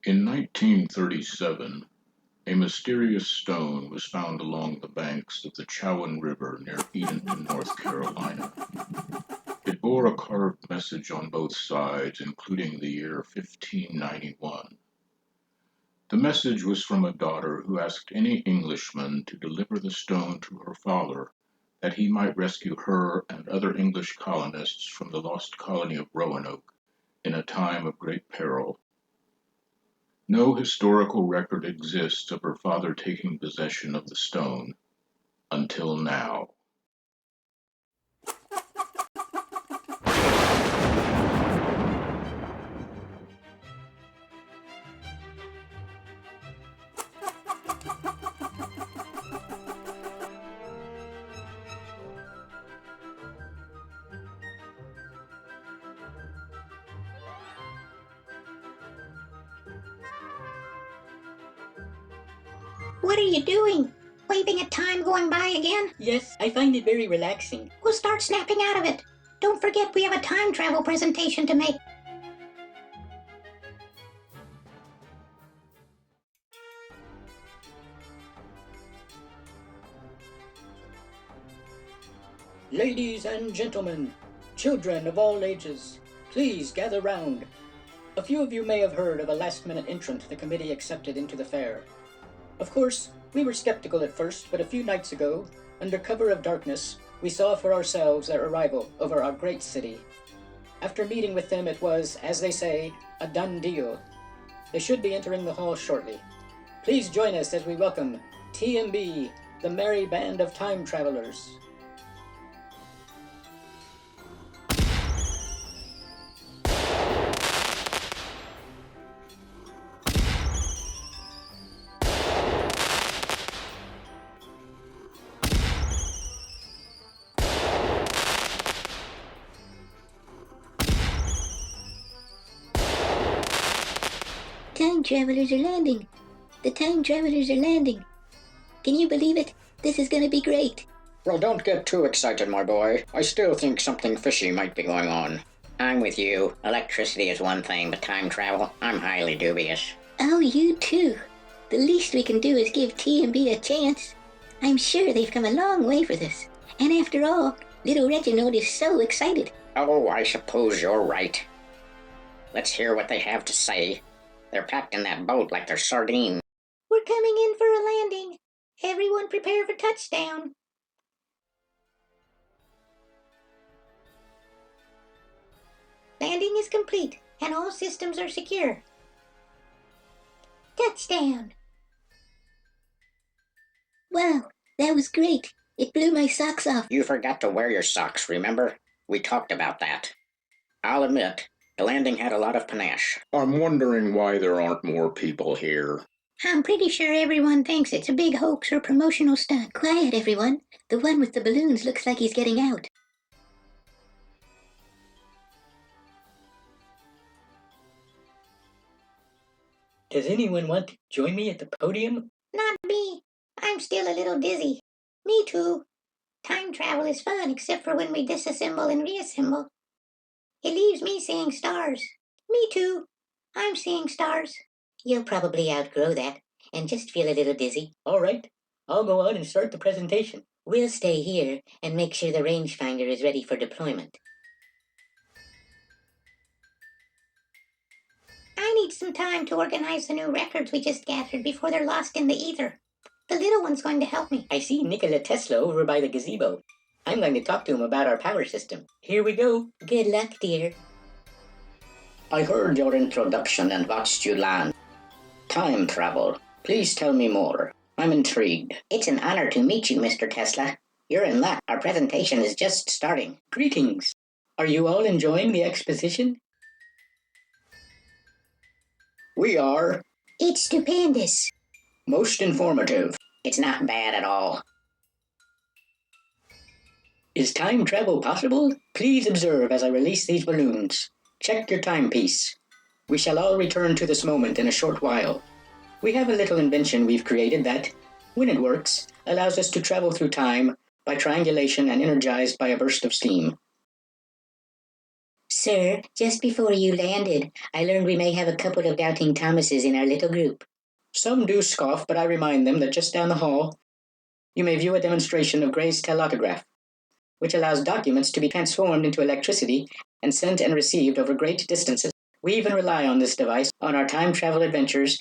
In 1937, a mysterious stone was found along the banks of the Chowan River near Edenton, North Carolina. It bore a carved message on both sides, including the year 1591. The message was from a daughter who asked any Englishman to deliver the stone to her father that he might rescue her and other English colonists from the lost colony of Roanoke in a time of great peril. No historical record exists of her father taking possession of the stone until now. What are you doing? Waving at time going by again? Yes, I find it very relaxing. We'll start snapping out of it. Don't forget we have a time travel presentation to make. Ladies and gentlemen, children of all ages, please gather round. A few of you may have heard of a last-minute entrant the committee accepted into the fair. Of course, we were skeptical at first, but a few nights ago, under cover of darkness, we saw for ourselves their arrival over our great city. After meeting with them, it was, as they say, a done deal. They should be entering the hall shortly. Please join us as we welcome TMB, the merry band of time travelers. Time travelers are landing. The time travelers are landing. Can you believe it? This is gonna be great. Well, don't get too excited, my boy. I still think something fishy might be going on. I'm with you. Electricity is one thing, but time travel, I'm highly dubious. Oh, you too. The least we can do is give T&B a chance. I'm sure they've come a long way for this. And after all, little Reginald is so excited. Oh, I suppose you're right. Let's hear what they have to say. They're packed in that boat like they're sardines. We're coming in for a landing. Everyone prepare for touchdown. Landing is complete, and all systems are secure. Touchdown! Wow, that was great. It blew my socks off. You forgot to wear your socks, remember? We talked about that. I'll admit, the landing had a lot of panache. I'm wondering why there aren't more people here. I'm pretty sure everyone thinks it's a big hoax or promotional stunt. Quiet, everyone. The one with the balloons looks like he's getting out. Does anyone want to join me at the podium? Not me. I'm still a little dizzy. Me too. Time travel is fun except for when we disassemble and reassemble. It leaves me seeing stars. Me too. I'm seeing stars. You'll probably outgrow that and just feel a little dizzy. All right, I'll go out and start the presentation. We'll stay here and make sure the rangefinder is ready for deployment. I need some time to organize the new records we just gathered before they're lost in the ether. The little one's going to help me. I see Nikola Tesla over by the gazebo. I'm going to talk to him about our power system. Here we go. Good luck, dear. I heard your introduction and watched you land. Time travel. Please tell me more. I'm intrigued. It's an honor to meet you, Mr. Tesla. You're in luck. Our presentation is just starting. Greetings. Are you all enjoying the exposition? We are. It's stupendous. Most informative. It's not bad at all. Is time travel possible? Please observe as I release these balloons. Check your timepiece. We shall all return to this moment in a short while. We have a little invention we've created that, when it works, allows us to travel through time by triangulation and energized by a burst of steam. Sir, just before you landed, I learned we may have a couple of doubting Thomases in our little group. Some do scoff, but I remind them that just down the hall, you may view a demonstration of Gray's telautograph, which allows documents to be transformed into electricity and sent and received over great distances. We even rely on this device on our time travel adventures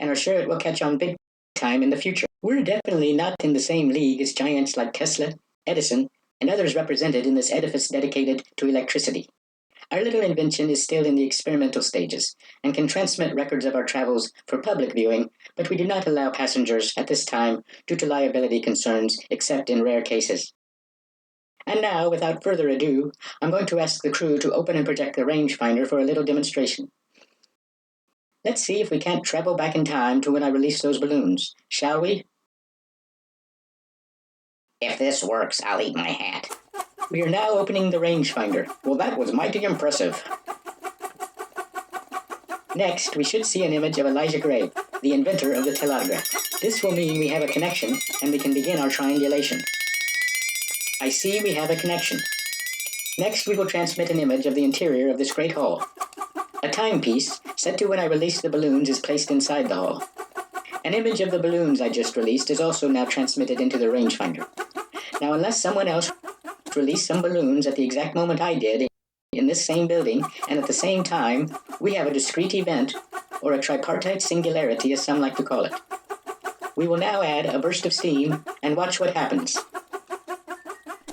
and are sure it will catch on big time in the future. We're definitely not in the same league as giants like Tesla, Edison, and others represented in this edifice dedicated to electricity. Our little invention is still in the experimental stages and can transmit records of our travels for public viewing, but we do not allow passengers at this time due to liability concerns except in rare cases. And now, without further ado, I'm going to ask the crew to open and project the rangefinder for a little demonstration. Let's see if we can't travel back in time to when I released those balloons, shall we? If this works, I'll eat my hat. We are now opening the rangefinder. Well, that was mighty impressive. Next, we should see an image of Elijah Gray, the inventor of the telautograph. This will mean we have a connection and we can begin our triangulation. I see we have a connection. Next, we will transmit an image of the interior of this great hall. A timepiece, set to when I released the balloons, is placed inside the hall. An image of the balloons I just released is also now transmitted into the rangefinder. Now, unless someone else released some balloons at the exact moment I did in this same building, and at the same time, we have a discrete event, or a tripartite singularity as some like to call it. We will now add a burst of steam and watch what happens.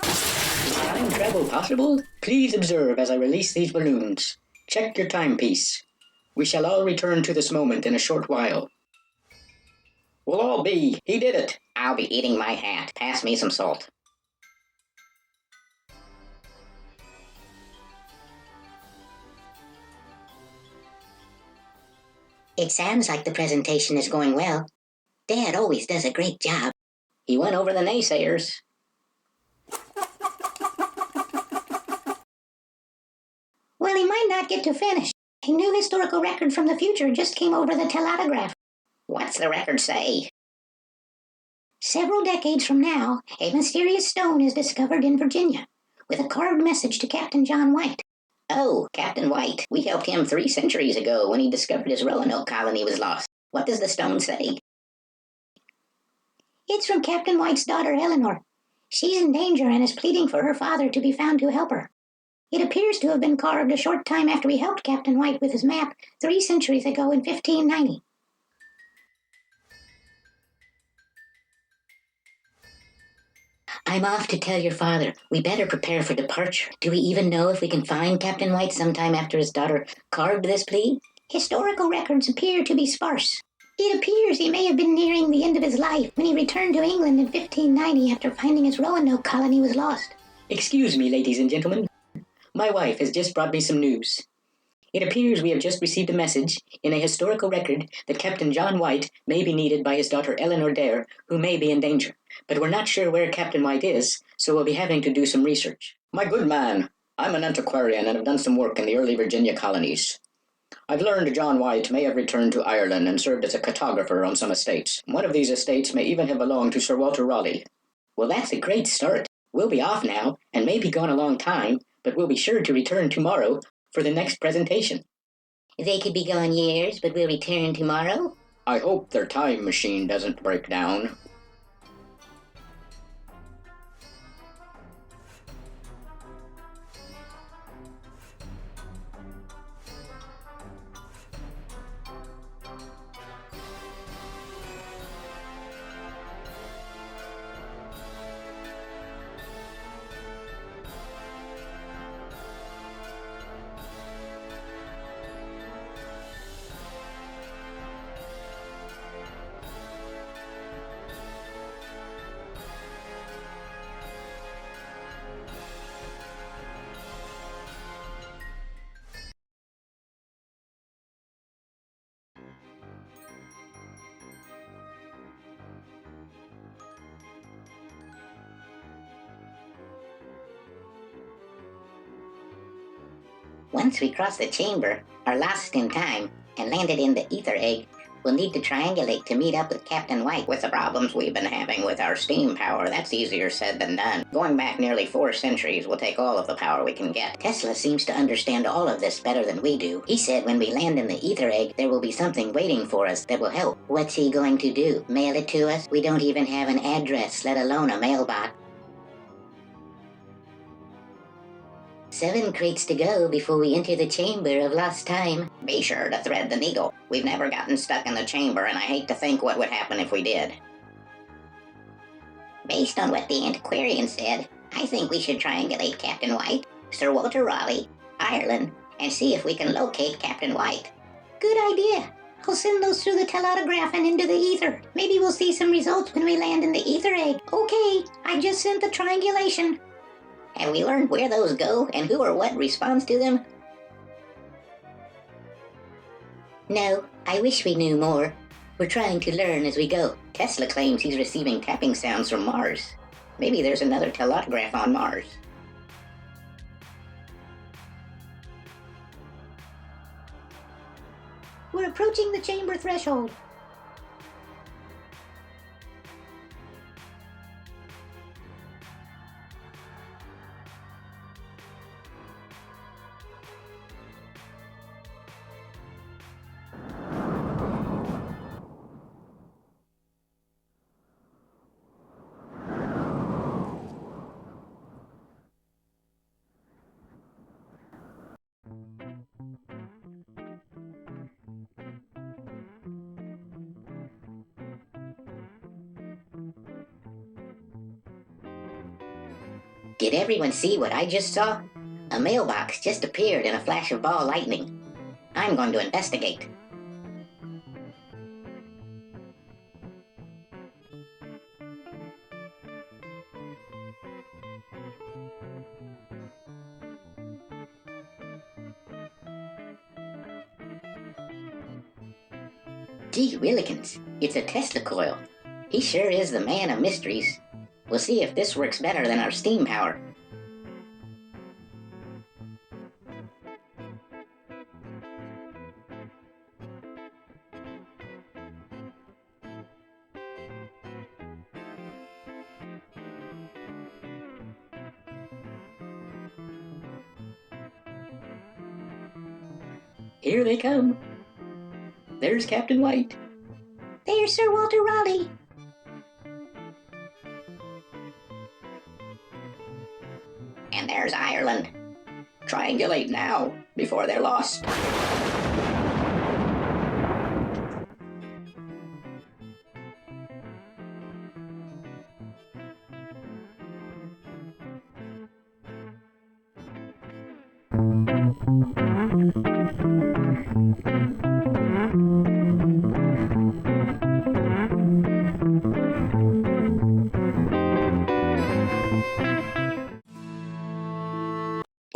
Is time travel possible? Please observe as I release these balloons. Check your timepiece. We shall all return to this moment in a short while. We'll all be. He did it. I'll be eating my hat. Pass me some salt. It sounds like the presentation is going well. Dad always does a great job. He won over the naysayers. Well, he might not get to finish. A new historical record from the future just came over the telautograph. What's the record say? Several decades from now, a mysterious stone is discovered in Virginia, with a carved message to Captain John White. Oh, Captain White. We helped him 3 centuries ago when he discovered his Roanoke colony was lost. What does the stone say? It's from Captain White's daughter, Eleanor. She's in danger and is pleading for her father to be found to help her. It appears to have been carved a short time after we helped Captain White with his map 3 centuries ago in 1590. I'm off to tell your father. We better prepare for departure. Do we even know if we can find Captain White sometime after his daughter carved this plea? Historical records appear to be sparse. It appears he may have been nearing the end of his life when he returned to England in 1590 after finding his Roanoke colony was lost. Excuse me, ladies and gentlemen. My wife has just brought me some news. It appears we have just received a message in a historical record that Captain John White may be needed by his daughter Eleanor Dare, who may be in danger. But we're not sure where Captain White is, so we'll be having to do some research. My good man, I'm an antiquarian and have done some work in the early Virginia colonies. I've learned John White may have returned to Ireland and served as a cartographer on some estates. One of these estates may even have belonged to Sir Walter Raleigh. Well, that's a great start. We'll be off now, and may be gone a long time, but we'll be sure to return tomorrow for the next presentation. They could be gone years, but will return tomorrow? I hope their time machine doesn't break down. Once we crossed the chamber, are lost in time, and landed in the ether egg, We'll need to triangulate to meet up with Captain White. With the problems we've been having with our steam power, that's easier said than done. Going back nearly 4 centuries will take all of the power we can get. Tesla seems to understand all of this better than we do. He said when we land in the ether egg, there will be something waiting for us that will help. What's he going to do? Mail it to us? We don't even have an address, let alone a mailbox. 7 crates to go before we enter the chamber of lost time. Be sure to thread the needle. We've never gotten stuck in the chamber, and I hate to think what would happen if we did. Based on what the antiquarian said, I think we should triangulate Captain White, Sir Walter Raleigh, Ireland, and see if we can locate Captain White. Good idea. I'll send those through the telautograph and into the ether. Maybe we'll see some results when we land in the ether egg. Okay, I just sent the triangulation. Have we learned where those go and who or what responds to them? No, I wish we knew more. We're trying to learn as we go. Tesla claims he's receiving tapping sounds from Mars. Maybe there's another telautograph on Mars. We're approaching the chamber threshold. Did everyone see what I just saw? A mailbox just appeared in a flash of ball lightning. I'm going to investigate. Gee willikins, it's a Tesla coil. He sure is the man of mysteries. We'll see if this works better than our steam power. Here they come. There's Captain White. There's Sir Walter Raleigh. And there's Ireland. Triangulate now, before they're lost.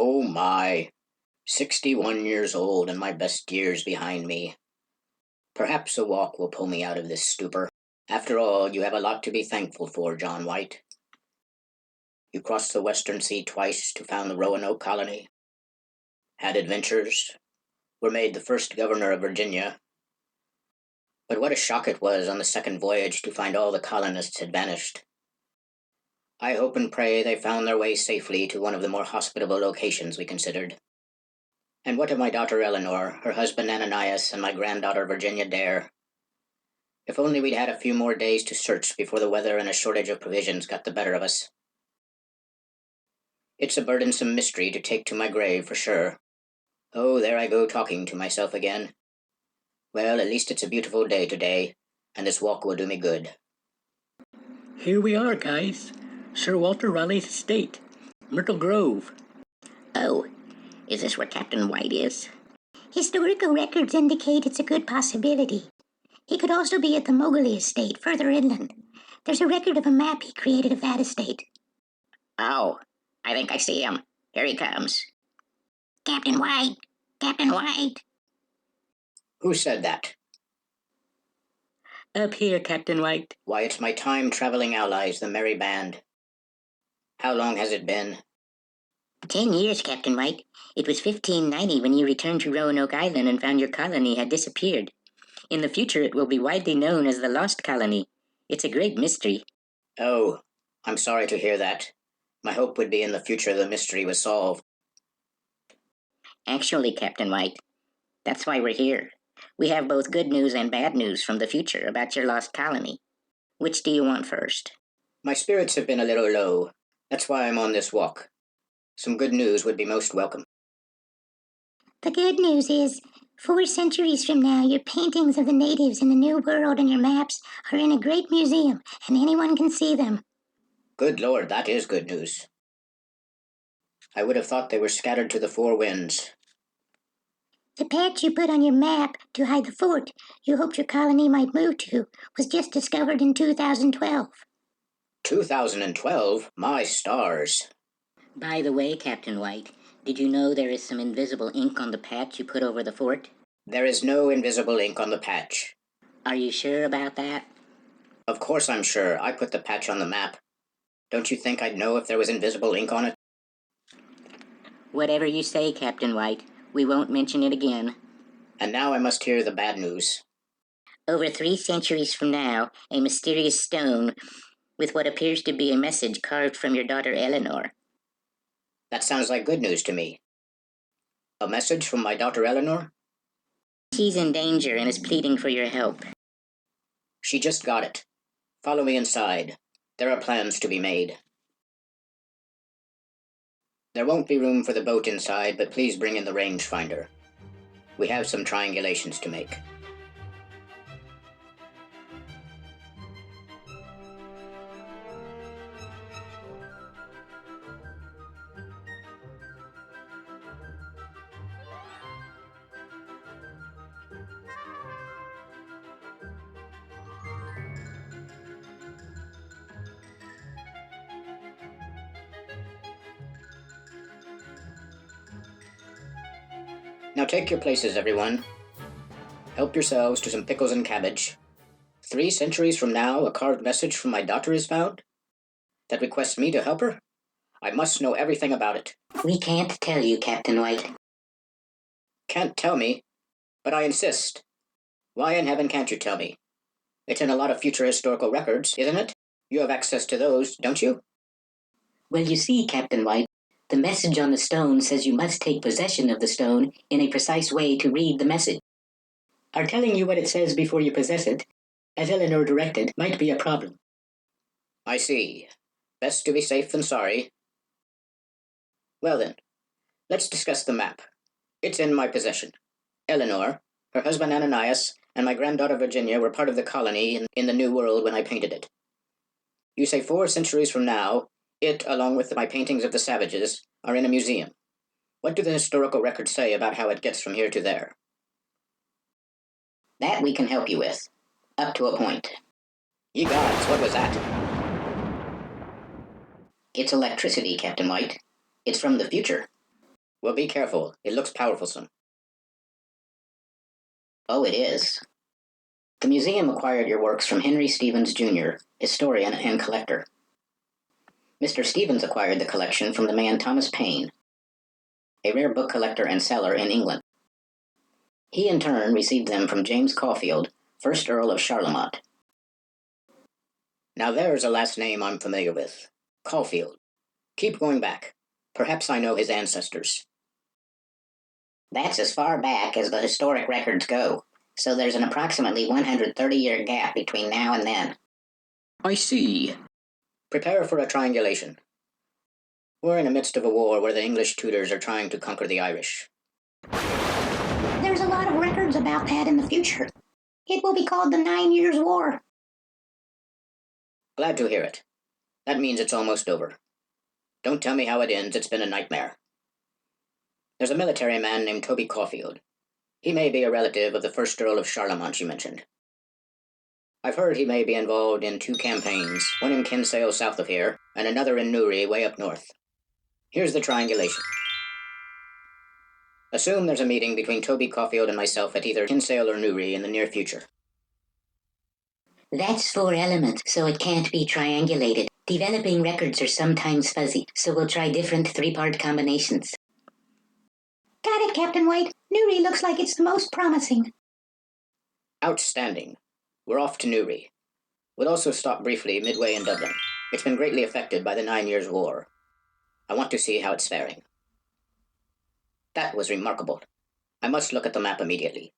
Oh my, 61 years old and my best years behind me. Perhaps a walk will pull me out of this stupor. After all, you have a lot to be thankful for, John White. You crossed the Western Sea twice to found the Roanoke colony, had adventures, were made the first governor of Virginia. But what a shock it was on the second voyage to find all the colonists had vanished. I hope and pray they found their way safely to one of the more hospitable locations we considered. And what of my daughter Eleanor, her husband Ananias, and my granddaughter Virginia Dare? If only we'd had a few more days to search before the weather and a shortage of provisions got the better of us. It's a burdensome mystery to take to my grave for sure. Oh, there I go talking to myself again. Well, at least it's a beautiful day today, and this walk will do me good. Here we are, guys. Sir Walter Raleigh's estate, Myrtle Grove. Oh, is this where Captain White is? Historical records indicate it's a good possibility. He could also be at the Mowgli estate, further inland. There's a record of a map he created of that estate. Oh, I think I see him. Here he comes. Captain White! Captain White! Who said that? Up here, Captain White. Why, it's my time-traveling allies, the Merry Band. How long has it been? 10 years, Captain White. It was 1590 when you returned to Roanoke Island and found your colony had disappeared. In the future, it will be widely known as the Lost Colony. It's a great mystery. Oh, I'm sorry to hear that. My hope would be in the future the mystery was solved. Actually, Captain White, that's why we're here. We have both good news and bad news from the future about your lost colony. Which do you want first? My spirits have been a little low. That's why I'm on this walk. Some good news would be most welcome. The good news is, 4 centuries from now, your paintings of the natives in the New World and your maps are in a great museum, and anyone can see them. Good Lord, that is good news. I would have thought they were scattered to the 4 winds. The patch you put on your map to hide the fort you hoped your colony might move to was just discovered in 2012. 2012? My stars. By the way, Captain White, did you know there is some invisible ink on the patch you put over the fort? There is no invisible ink on the patch. Are you sure about that? Of course I'm sure. I put the patch on the map. Don't you think I'd know if there was invisible ink on it? Whatever you say, Captain White, we won't mention it again. And now I must hear the bad news. Over 3 centuries from now, a mysterious stone with what appears to be a message carved from your daughter Eleanor. That sounds like good news to me. A message from my daughter Eleanor? She's in danger and is pleading for your help. She just got it. Follow me inside. There are plans to be made. There won't be room for the boat inside, but please bring in the rangefinder. We have some triangulations to make. Now take your places, everyone. Help yourselves to some pickles and cabbage. 3 centuries from now, a carved message from my daughter is found? That requests me to help her? I must know everything about it. We can't tell you, Captain White. Can't tell me? But I insist. Why in heaven can't you tell me? It's in a lot of future historical records, isn't it? You have access to those, don't you? Well, you see, Captain White, the message on the stone says you must take possession of the stone in a precise way to read the message. Our telling you what it says before you possess it, as Eleanor directed, might be a problem. I see. Best to be safe than sorry. Well then, let's discuss the map. It's in my possession. Eleanor, her husband Ananias, and my granddaughter Virginia were part of the colony in the New World when I painted it. You say 4 centuries from now, it, along with my paintings of the savages, are in a museum. What do the historical records say about how it gets from here to there? That we can help you with, up to a point. Ye gods, what was that? It's electricity, Captain White. It's from the future. Well, be careful. It looks powerful. Oh, it is. The museum acquired your works from Henry Stevens, Jr., historian and collector. Mr. Stevens acquired the collection from the man Thomas Paine, a rare book collector and seller in England. He in turn received them from James Caulfield, 1st Earl of Charlemont. Now there's a last name I'm familiar with. Caulfield. Keep going back. Perhaps I know his ancestors. That's as far back as the historic records go, so there's an approximately 130-year gap between now and then. I see. Prepare for a triangulation. We're in the midst of a war where the English Tudors are trying to conquer the Irish. There's a lot of records about that in the future. It will be called the 9 Years' War. Glad to hear it. That means it's almost over. Don't tell me how it ends. It's been a nightmare. There's a military man named Toby Caulfield. He may be a relative of the 1st Earl of Charlemont you mentioned. I've heard he may be involved in 2 campaigns, one in Kinsale south of here, and another in Newry way up north. Here's the triangulation. Assume there's a meeting between Toby Caulfield and myself at either Kinsale or Newry in the near future. That's 4 elements, so it can't be triangulated. Developing records are sometimes fuzzy, so we'll try different 3-part combinations. Got it, Captain White. Newry looks like it's the most promising. Outstanding. We're off to Newry. We'll also stop briefly midway in Dublin. It's been greatly affected by the 9 Years' War. I want to see how it's faring. That was remarkable. I must look at the map immediately.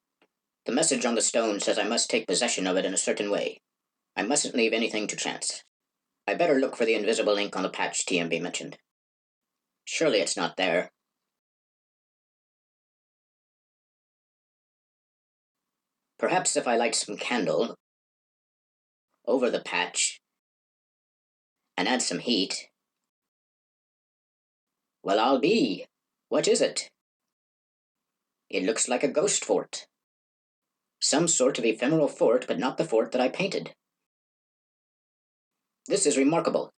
The message on the stone says I must take possession of it in a certain way. I mustn't leave anything to chance. I better look for the invisible ink on the patch TMB mentioned. Surely it's not there. Perhaps if I light some candle over the patch and add some heat, well, I'll be. What is it? It looks like a ghost fort. Some sort of ephemeral fort, but not the fort that I painted. This is remarkable.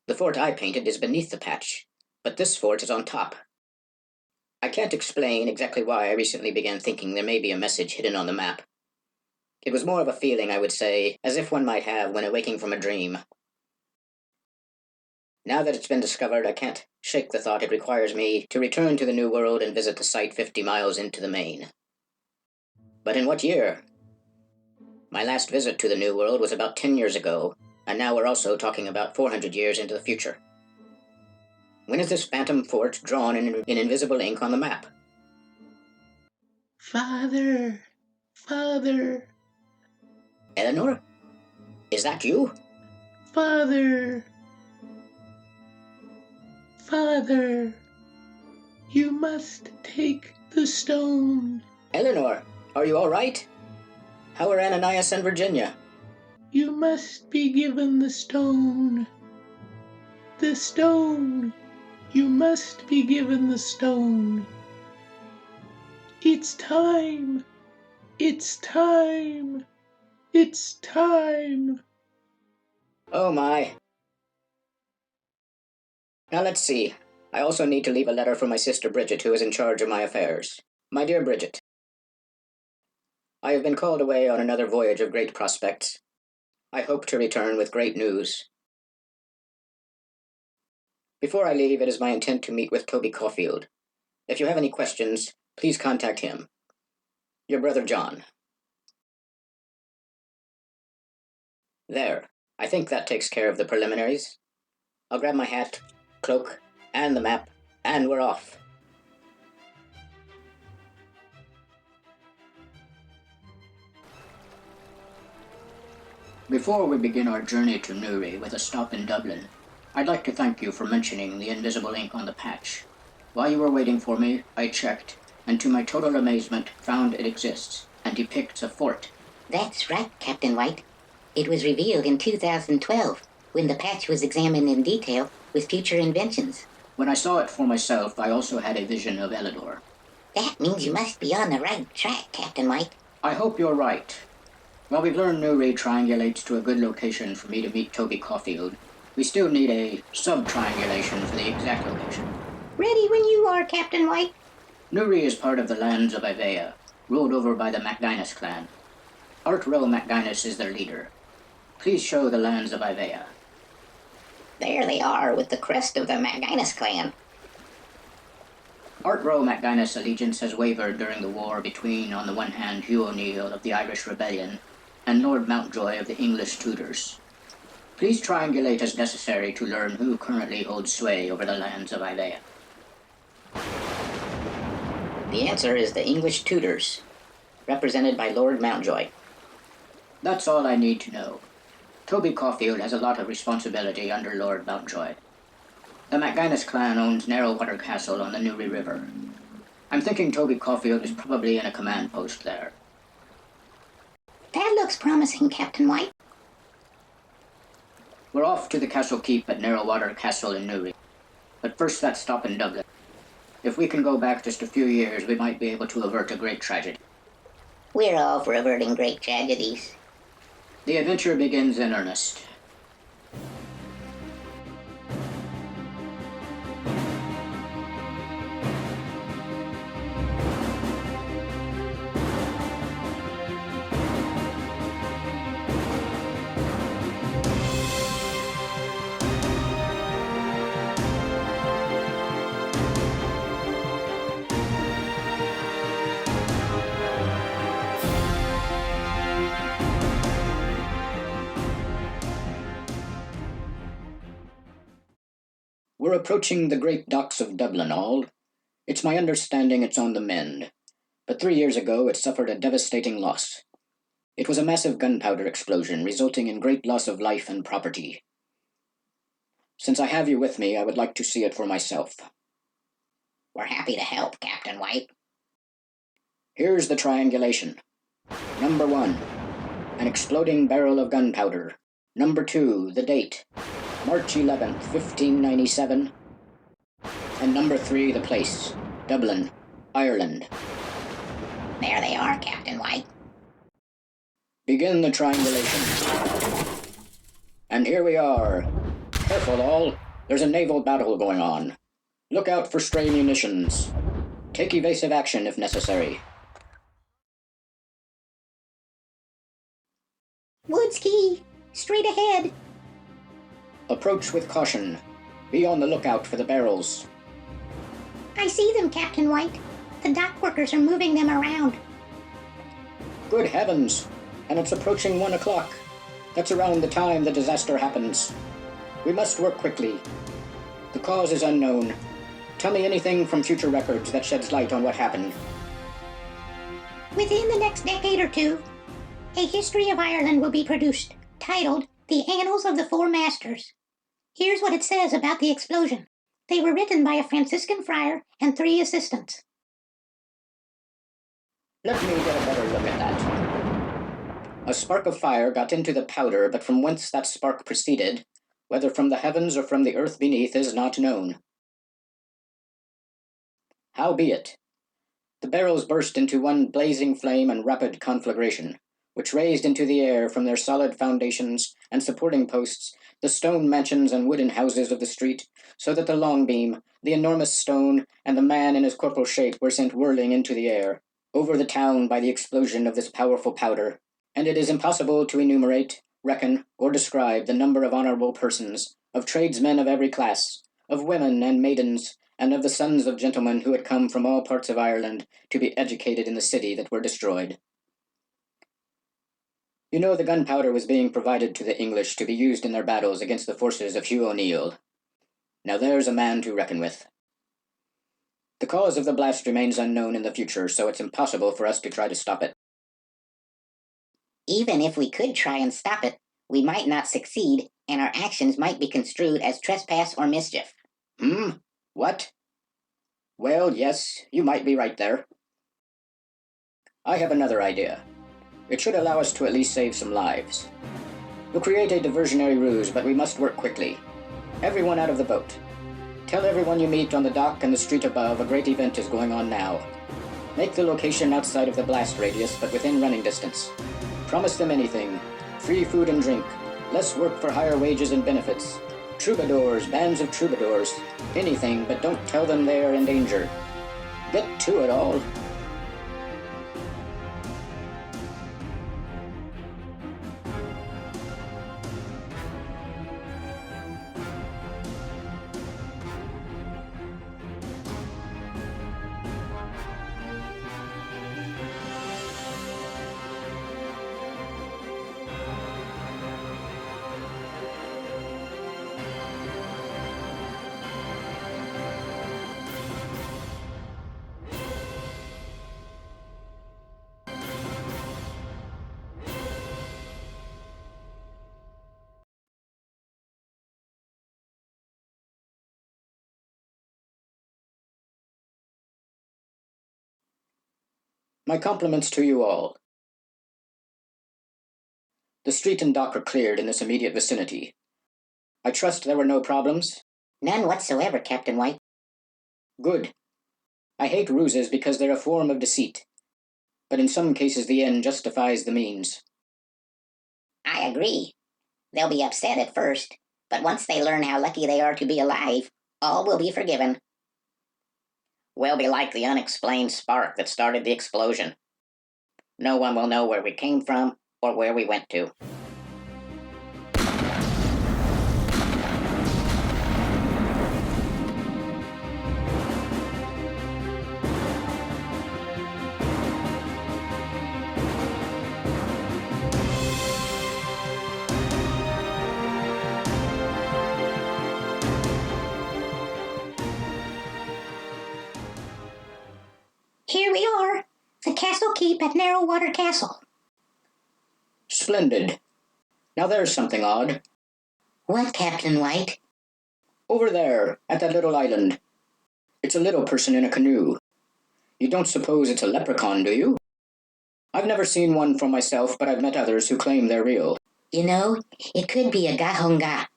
The fort I painted is beneath the patch, but this fort is on top. I can't explain exactly why I recently began thinking there may be a message hidden on the map. It was more of a feeling, I would say, as if one might have when awaking from a dream. Now that it's been discovered, I can't shake the thought it requires me to return to the New World and visit the site 50 miles into the main. But in what year? My last visit to the New World was about 10 years ago, and now we're also talking about 400 years into the future. When is this phantom fort drawn in invisible ink on the map? Father! Father! Eleanor? Is that you? Father! Father! You must take the stone. Eleanor, are you all right? How are Ananias and Virginia? You must be given the stone. The stone. You must be given the stone. It's time. It's time. It's time. Oh my. Now let's see. I also need to leave a letter for my sister Bridget, who is in charge of my affairs. My dear Bridget, I have been called away on another voyage of great prospects. I hope to return with great news. Before I leave, it is my intent to meet with Toby Caulfield. If you have any questions, please contact him. Your brother John. There. I think that takes care of the preliminaries. I'll grab my hat, cloak, and the map, and we're off. Before we begin our journey to Newry with a stop in Dublin, I'd like to thank you for mentioning the invisible ink on the patch. While you were waiting for me, I checked, and to my total amazement, found it exists, and depicts a fort. That's right, Captain White. It was revealed in 2012, when the patch was examined in detail with future inventions. When I saw it for myself, I also had a vision of Eleanor. That means you must be on the right track, Captain White. I hope you're right. While we've learned Newry triangulates to a good location for me to meet Toby Caulfield, we still need a sub-triangulation for the exact location. Ready when you are, Captain White. Newry is part of the lands of Ivea, ruled over by the MacGuinness clan. Art Rowe MacGuinness is their leader. Please show the lands of Ivea. There they are with the crest of the MacGuinness clan. Art Rowe MacGuinness' allegiance has wavered during the war between, on the one hand, Hugh O'Neill of the Irish Rebellion and Lord Mountjoy of the English Tudors. Please triangulate as necessary to learn who currently holds sway over the lands of Ivea. The answer is the English Tudors, represented by Lord Mountjoy. That's all I need to know. Toby Caulfield has a lot of responsibility under Lord Mountjoy. The MacGuinness clan owns Narrowwater Castle on the Newry River. I'm thinking Toby Caulfield is probably in a command post there. That looks promising, Captain White. We're off to the castle keep at Narrowwater Castle in Newry. But first that stop in Dublin. If we can go back just a few years, we might be able to avert a great tragedy. We're all for averting great tragedies. The adventure begins in earnest. We're approaching the great docks of Dublin, all. It's my understanding it's on the mend, but 3 years ago it suffered a devastating loss. It was a massive gunpowder explosion, resulting in great loss of life and property. Since I have you with me, I would like to see it for myself. We're happy to help, Captain White. Here's the triangulation. Number 1, an exploding barrel of gunpowder. Number 2, the date, March 11th, 1597. And number 3, the place, Dublin, Ireland. There they are, Captain White. Begin the triangulation. And here we are. Careful, all. There's a naval battle going on. Look out for stray munitions. Take evasive action if necessary. Woods Key, straight ahead. Approach with caution. Be on the lookout for the barrels. I see them, Captain White. The dock workers are moving them around. Good heavens! And it's approaching 1 o'clock. That's around the time the disaster happens. We must work quickly. The cause is unknown. Tell me anything from future records that sheds light on what happened. Within the next decade or two, a history of Ireland will be produced, titled The Annals of the Four Masters. Here's what it says about the explosion. They were written by a Franciscan friar and 3 assistants. Let me get a better look at that. A spark of fire got into the powder, but from whence that spark proceeded, whether from the heavens or from the earth beneath, is not known. Howbeit, the barrels burst into one blazing flame and rapid conflagration, which raised into the air from their solid foundations and supporting posts the stone mansions and wooden houses of the street, so that the long beam, the enormous stone, and the man in his corporal shape were sent whirling into the air, over the town by the explosion of this powerful powder, and it is impossible to enumerate, reckon, or describe the number of honorable persons, of tradesmen of every class, of women and maidens, and of the sons of gentlemen who had come from all parts of Ireland to be educated in the city that were destroyed. You know the gunpowder was being provided to the English to be used in their battles against the forces of Hugh O'Neill. Now there's a man to reckon with. The cause of the blast remains unknown in the future, so it's impossible for us to try to stop it. Even if we could try and stop it, we might not succeed, and our actions might be construed as trespass or mischief. What? Well, yes, you might be right there. I have another idea. It should allow us to at least save some lives. We'll create a diversionary ruse, but we must work quickly. Everyone out of the boat. Tell everyone you meet on the dock and the street above a great event is going on now. Make the location outside of the blast radius, but within running distance. Promise them anything. Free food and drink. Less work for higher wages and benefits. Troubadours, bands of troubadours. Anything, but don't tell them they are in danger. Get to it all. My compliments to you all. The street and dock are cleared in this immediate vicinity. I trust there were no problems? None whatsoever, Captain White. Good. I hate ruses because they're a form of deceit. But in some cases the end justifies the means. I agree. They'll be upset at first, but once they learn how lucky they are to be alive, all will be forgiven. We'll be like the unexplained spark that started the explosion. No one will know where we came from or where we went to. Here we are, the Castle Keep at Narrowwater Castle. Splendid. Now there's something odd. What, Captain White? Over there, at that little island. It's a little person in a canoe. You don't suppose it's a leprechaun, do you? I've never seen one for myself, but I've met others who claim they're real. You know, it could be a gahonga.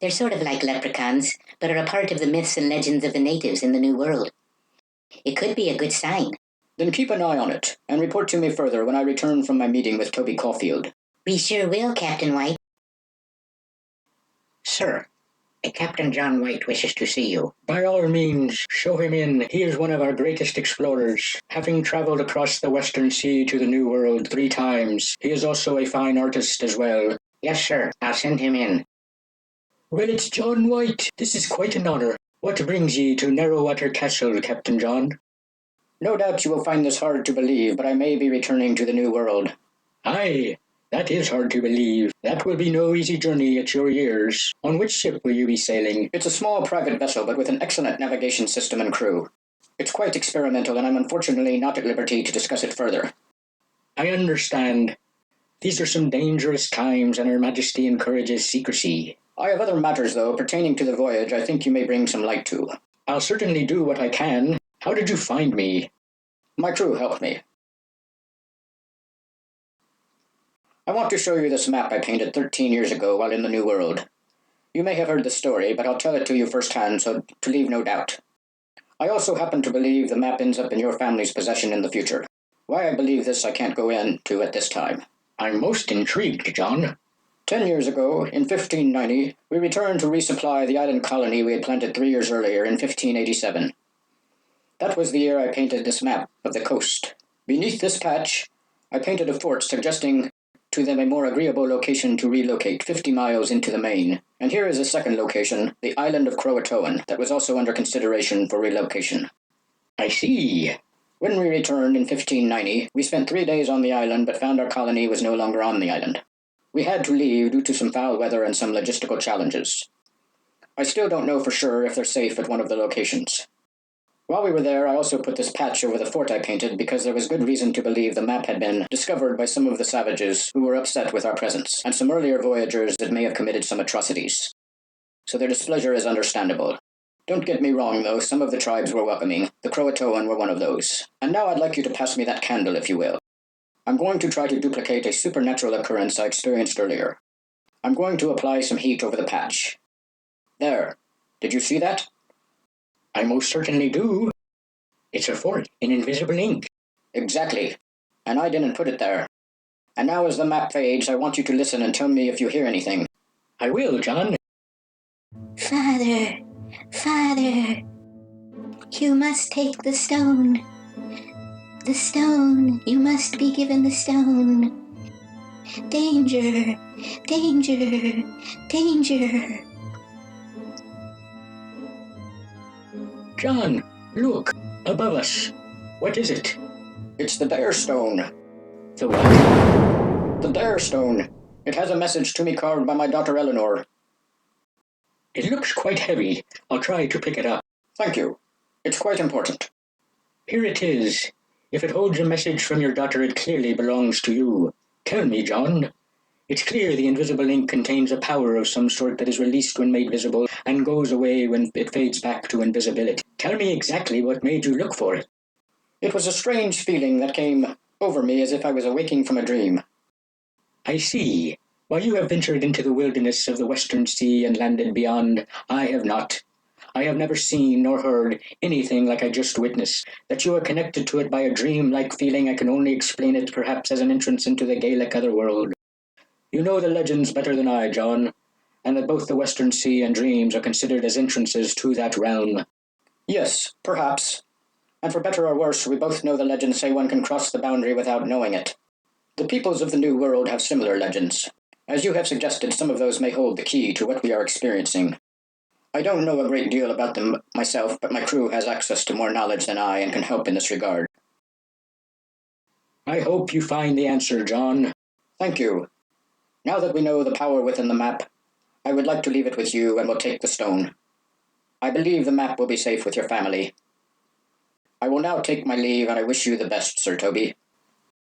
They're sort of like leprechauns, but are a part of the myths and legends of the natives in the New World. It could be a good sign. Then keep an eye on it, and report to me further when I return from my meeting with Toby Caulfield. We sure will, Captain White. Sir, Captain John White wishes to see you. By all means, show him in. He is one of our greatest explorers, having traveled across the Western Sea to the New World 3 times. He is also a fine artist as well. Yes, sir. I'll send him in. Well, it's John White. This is quite an honor. What brings ye to Narrowwater Castle, Captain John? No doubt you will find this hard to believe, but I may be returning to the New World. Aye, that is hard to believe. That will be no easy journey at your years. On which ship will you be sailing? It's a small private vessel, but with an excellent navigation system and crew. It's quite experimental, and I'm unfortunately not at liberty to discuss it further. I understand. These are some dangerous times, and Her Majesty encourages secrecy. I have other matters, though, pertaining to the voyage I think you may bring some light to. I'll certainly do what I can. How did you find me? My crew helped me. I want to show you this map I painted 13 years ago while in the New World. You may have heard the story, but I'll tell it to you firsthand so to leave no doubt. I also happen to believe the map ends up in your family's possession in the future. Why I believe this I can't go into at this time. I'm most intrigued, John. 10 years ago, in 1590, we returned to resupply the island colony we had planted 3 years earlier in 1587. That was the year I painted this map of the coast. Beneath this patch, I painted a fort suggesting to them a more agreeable location to relocate 50 miles into the main. And here is a second location, the island of Croatoan, that was also under consideration for relocation. I see. When we returned in 1590, we spent 3 days on the island but found our colony was no longer on the island. We had to leave due to some foul weather and some logistical challenges. I still don't know for sure if they're safe at one of the locations. While we were there, I also put this patch over the fort I painted because there was good reason to believe the map had been discovered by some of the savages who were upset with our presence, and some earlier voyagers that may have committed some atrocities. So their displeasure is understandable. Don't get me wrong, though, some of the tribes were welcoming. The Croatoan were one of those. And now I'd like you to pass me that candle, if you will. I'm going to try to duplicate a supernatural occurrence I experienced earlier. I'm going to apply some heat over the patch. There. Did you see that? I most certainly do. It's a fort in invisible ink. Exactly. And I didn't put it there. And now as the map fades, I want you to listen and tell me if you hear anything. I will, John. Father, Father, you must take the stone. The stone, you must be given the stone. Danger, danger, danger. John, look, above us. What is it? It's the Dare Stone. The what? The Dare Stone. It has a message to me carved by my daughter Eleanor. It looks quite heavy. I'll try to pick it up. Thank you. It's quite important. Here it is. If it holds a message from your daughter, it clearly belongs to you. Tell me, John. It's clear the invisible ink contains a power of some sort that is released when made visible and goes away when it fades back to invisibility. Tell me exactly what made you look for it. It was a strange feeling that came over me as if I was awaking from a dream. I see. While you have ventured into the wilderness of the Western Sea and landed beyond, I have not. I have never seen nor heard anything like I just witnessed. That you are connected to it by a dream-like feeling, I can only explain it perhaps as an entrance into the Gaelic otherworld. You know the legends better than I, John, and that both the Western Sea and dreams are considered as entrances to that realm. Yes, perhaps. And for better or worse, we both know the legends say one can cross the boundary without knowing it. The peoples of the New World have similar legends. As you have suggested, some of those may hold the key to what we are experiencing. I don't know a great deal about them myself, but my crew has access to more knowledge than I and can help in this regard. I hope you find the answer, John. Thank you. Now that we know the power within the map, I would like to leave it with you and will take the stone. I believe the map will be safe with your family. I will now take my leave, and I wish you the best, Sir Toby.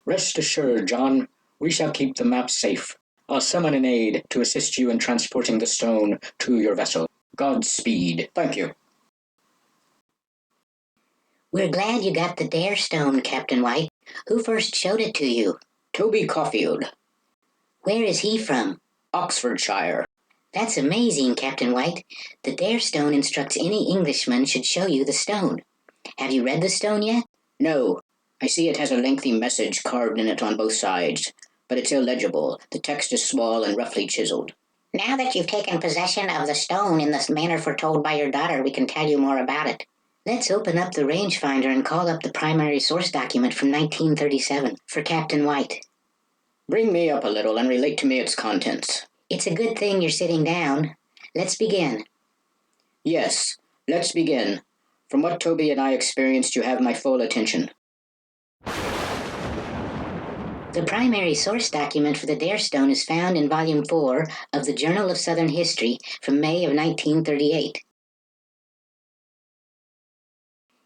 Rest assured, John, we shall keep the map safe. I'll summon an aide to assist you in transporting the stone to your vessel. Godspeed. Thank you. We're glad you got the Dare Stone, Captain White. Who first showed it to you? Toby Caulfield, Where is he from? Oxfordshire. That's amazing, Captain White. The Dare Stone instructs any Englishman should show you the stone. Have you read the stone yet? No, I see it has a lengthy message carved in it on both sides, but it's illegible. The text is small and roughly chiseled. Now that you've taken possession of the stone in the manner foretold by your daughter, we can tell you more about it. Let's open up the rangefinder and call up the primary source document from 1937 for Captain White. Bring me up a little and relate to me its contents. It's a good thing you're sitting down. Let's begin. Yes, let's begin. From what Toby and I experienced, you have my full attention. The primary source document for the Dare Stone is found in Volume 4 of the Journal of Southern History from May of 1938.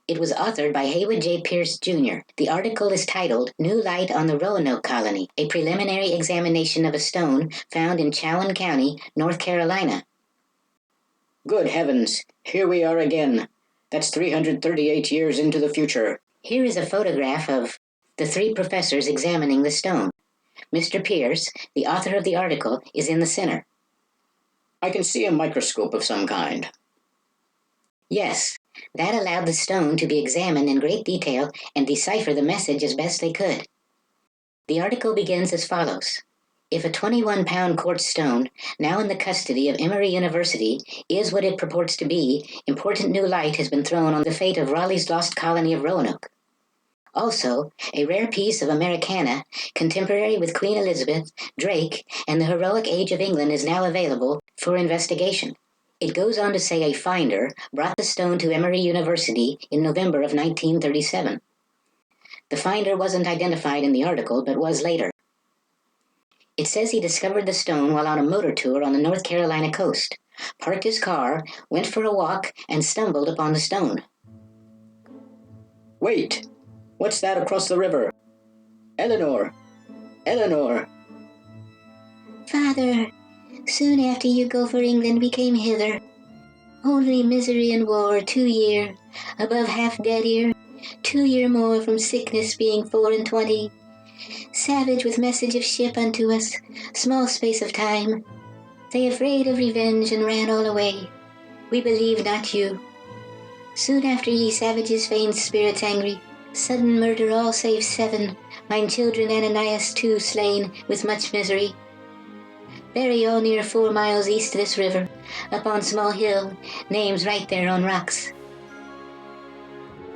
It was authored by Haywood J. Pierce, Jr. The article is titled New Light on the Roanoke Colony, a preliminary examination of a stone found in Chowan County, North Carolina. Good heavens, here we are again. That's 338 years into the future. Here is a photograph of the three professors examining the stone. Mr. Pierce, the author of the article, is in the center. I can see a microscope of some kind. Yes, that allowed the stone to be examined in great detail and decipher the message as best they could. The article begins as follows. If a 21-pound quartz stone, now in the custody of Emory University, is what it purports to be, important new light has been thrown on the fate of Raleigh's lost colony of Roanoke. Also, a rare piece of Americana, contemporary with Queen Elizabeth, Drake, and the heroic age of England is now available for investigation. It goes on to say a finder brought the stone to Emory University in November of 1937. The finder wasn't identified in the article, but was later. It says he discovered the stone while on a motor tour on the North Carolina coast, parked his car, went for a walk, and stumbled upon the stone. Wait! What's that across the river? Eleanor! Eleanor! Father, soon after you go for England we came hither. Only misery and war 2 year, above half dead here, 2 year more from sickness being 4 and 20. Savage with message of ship unto us, small space of time. They afraid of revenge and ran all away. We believe not you. Soon after ye savages feigned spirits angry, sudden murder all save 7, mine children Ananias 2 slain with much misery. Bury all near 4 miles east this river, upon small hill, names right there on rocks.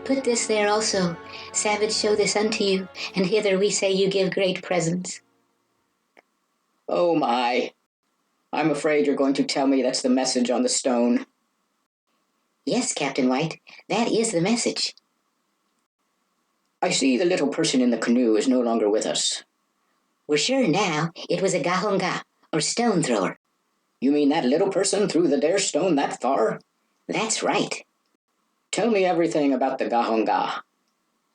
Put this there also, savage show this unto you, and hither we say you give great presents. Oh my! I'm afraid you're going to tell me that's the message on the stone. Yes, Captain White, that is the message. I see the little person in the canoe is no longer with us. We're sure now it was a gahonga, or stone thrower. You mean that little person threw the Dare Stone that far? That's right. Tell me everything about the gahonga.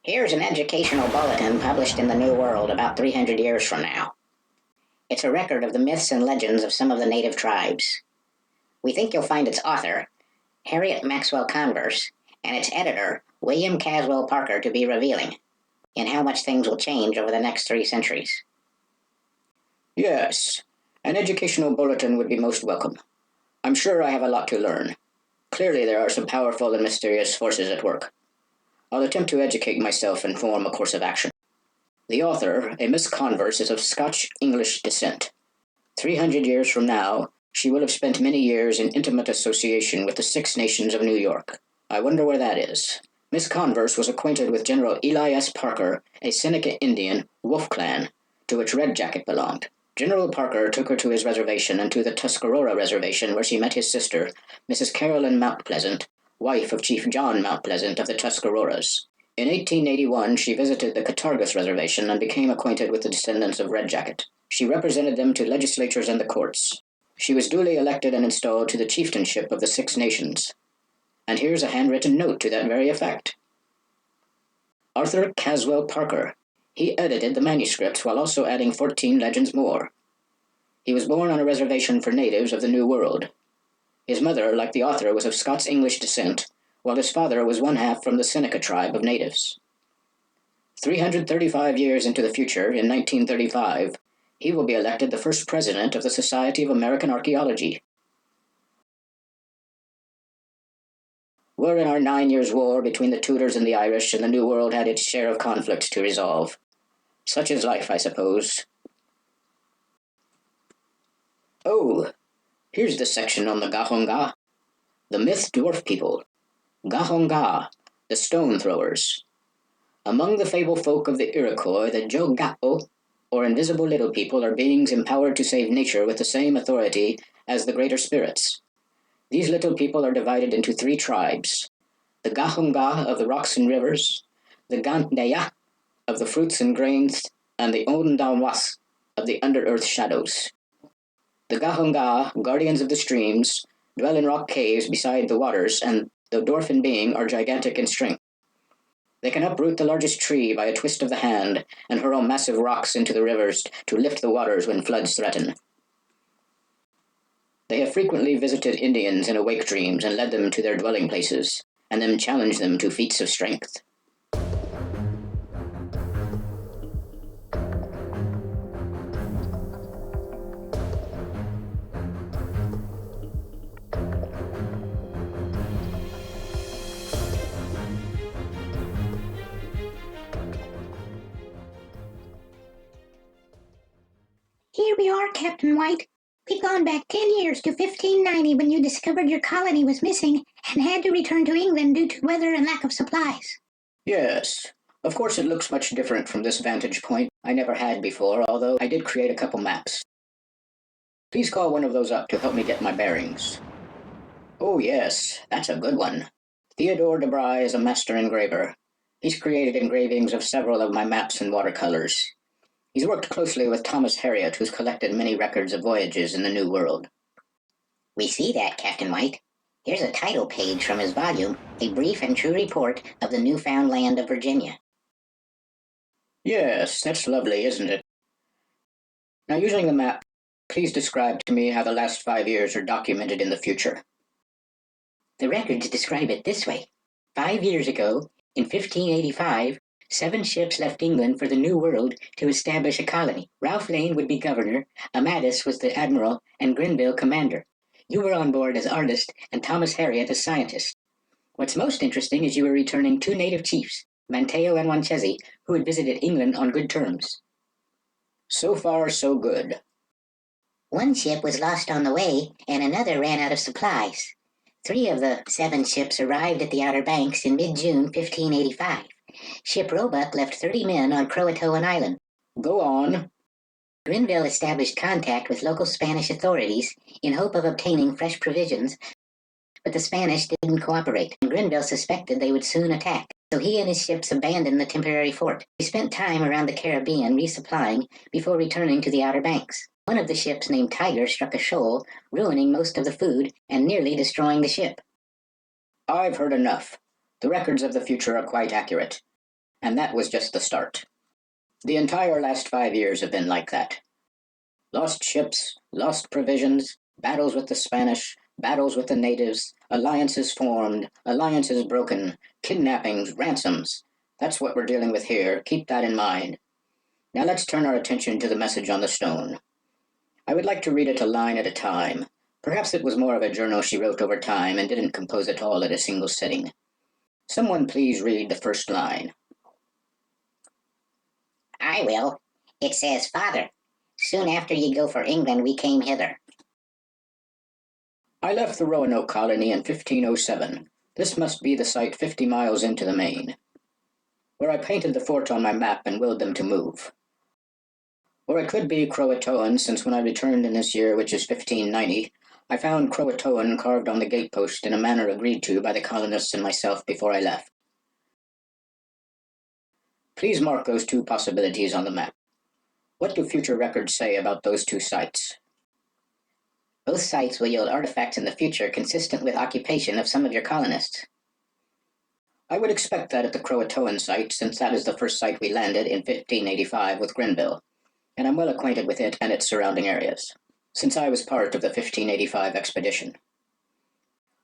Here's an educational bulletin published in the New World about 300 years from now. It's a record of the myths and legends of some of the native tribes. We think you'll find its author, Harriet Maxwell Converse, and its editor, William Caswell Parker, to be revealing in how much things will change over the next 3 centuries. Yes, an educational bulletin would be most welcome. I'm sure I have a lot to learn. Clearly there are some powerful and mysterious forces at work. I'll attempt to educate myself and form a course of action. The author, a Miss Converse, is of Scotch-English descent. 300 years from now, she will have spent many years in intimate association with the 6 Nations of New York. I wonder where that is. Miss Converse was acquainted with General Eli S. Parker, a Seneca Indian, Wolf Clan, to which Red Jacket belonged. General Parker took her to his reservation and to the Tuscarora Reservation, where she met his sister, Mrs. Carolyn Mount Pleasant, wife of Chief John Mount Pleasant of the Tuscaroras. In 1881, she visited the Cattargus Reservation and became acquainted with the descendants of Red Jacket. She represented them to legislatures and the courts. She was duly elected and installed to the chieftainship of the 6 Nations. And here's a handwritten note to that very effect. Arthur Caswell Parker. He edited the manuscripts while also adding 14 legends more. He was born on a reservation for natives of the New World. His mother, like the author, was of Scots-English descent, while his father was one half from the Seneca tribe of natives. 335 years into the future, in 1935, he will be elected the first president of the Society of American Archaeology. We're in our 9 years' war between the Tudors and the Irish, and the New World had its share of conflicts to resolve. Such is life, I suppose. Oh, here's the section on the Gahonga. The myth dwarf people. Gahonga, the stone throwers. Among the fable folk of the Iroquois, the Jogao, or invisible little people, are beings empowered to save nature with the same authority as the greater spirits. These little people are divided into 3 tribes: the Gahunga of the rocks and rivers, the Gandaya of the fruits and grains, and the Ondawas of the under-earth shadows. The Gahunga, guardians of the streams, dwell in rock caves beside the waters, and the dwarfen being are gigantic in strength. They can uproot the largest tree by a twist of the hand and hurl massive rocks into the rivers to lift the waters when floods threaten. They have frequently visited Indians in awake dreams and led them to their dwelling places, and then challenged them to feats of strength. Here we are, Captain White. We've gone back 10 years to 1590 when you discovered your colony was missing and had to return to England due to weather and lack of supplies. Yes, of course it looks much different from this vantage point. I never had before, although I did create a couple maps. Please call one of those up to help me get my bearings. Oh yes, that's a good one. Theodore de Bry is a master engraver. He's created engravings of several of my maps in watercolors. He's worked closely with Thomas Harriot, who's collected many records of voyages in the New World. We see that, Captain White. Here's a title page from his volume, A Brief and True Report of the Newfound Land of Virginia. Yes, that's lovely, isn't it? Now, using the map, please describe to me how the last 5 years are documented in the future. The records describe it this way. 5 years ago, in 1585, 7 ships left England for the New World to establish a colony. Ralph Lane would be governor, Amadis was the admiral, and Grenville commander. You were on board as artist, and Thomas Harriot as scientist. What's most interesting is you were returning 2 native chiefs, Manteo and Wanchese, who had visited England on good terms. So far, so good. One ship was lost on the way, and another ran out of supplies. 3 of the 7 ships arrived at the Outer Banks in mid-June 1585. Ship Roebuck left 30 men on Croatoan Island. Go on. Grenville established contact with local Spanish authorities in hope of obtaining fresh provisions, but the Spanish didn't cooperate, and Grenville suspected they would soon attack, so he and his ships abandoned the temporary fort. He spent time around the Caribbean resupplying before returning to the Outer Banks. One of the ships, named Tiger, struck a shoal, ruining most of the food and nearly destroying the ship. I've heard enough. The records of the future are quite accurate. And that was just the start. The entire last 5 years have been like that. Lost ships, lost provisions, battles with the Spanish, battles with the natives, alliances formed, alliances broken, kidnappings, ransoms. That's what we're dealing with here. Keep that in mind. Now let's turn our attention to the message on the stone. I would like to read it a line at a time. Perhaps it was more of a journal she wrote over time and didn't compose it all at a single sitting. Someone please read the first line. I will. It says, Father, soon after ye go for England we came hither. I left the Roanoke colony in 1507. This must be the site 50 miles into the Main, where I painted the fort on my map and willed them to move. Or it could be Croatoan, since when I returned in this year, which is 1590, I found Croatoan carved on the gatepost in a manner agreed to by the colonists and myself before I left. Please mark those 2 possibilities on the map. What do future records say about those 2 sites? Both sites will yield artifacts in the future consistent with occupation of some of your colonists. I would expect that at the Croatoan site, since that is the first site we landed in 1585 with Grenville, and I'm well acquainted with it and its surrounding areas, since I was part of the 1585 expedition.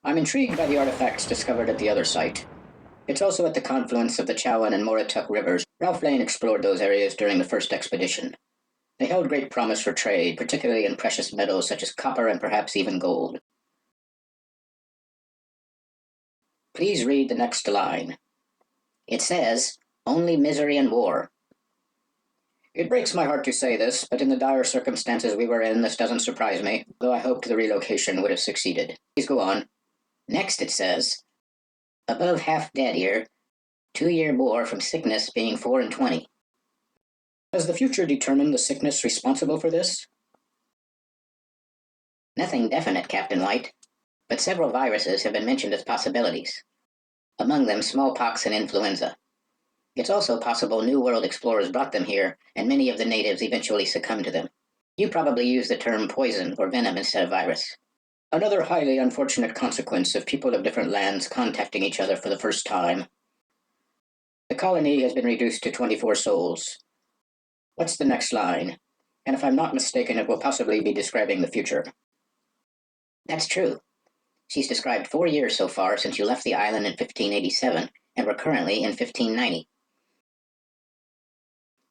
I'm intrigued by the artifacts discovered at the other site. It's also at the confluence of the Chowan and Moratuck rivers. Ralph Lane explored those areas during the first expedition. They held great promise for trade, particularly in precious metals such as copper and perhaps even gold. Please read the next line. It says, "Only misery and war." It breaks my heart to say this, but in the dire circumstances we were in, this doesn't surprise me, though I hoped the relocation would have succeeded. Please go on. Next it says, "Above half dead here, 2-year war from sickness being 4 and 20. Has the future determined the sickness responsible for this? Nothing definite, Captain White, but several viruses have been mentioned as possibilities. Among them smallpox and influenza. It's also possible New World explorers brought them here, and many of the natives eventually succumbed to them. You probably use the term poison or venom instead of virus. Another highly unfortunate consequence of people of different lands contacting each other for the first time. The colony has been reduced to 24 souls. What's the next line? And if I'm not mistaken, it will possibly be describing the future." "That's true. She's described 4 years so far since you left the island in 1587, and we're currently in 1590.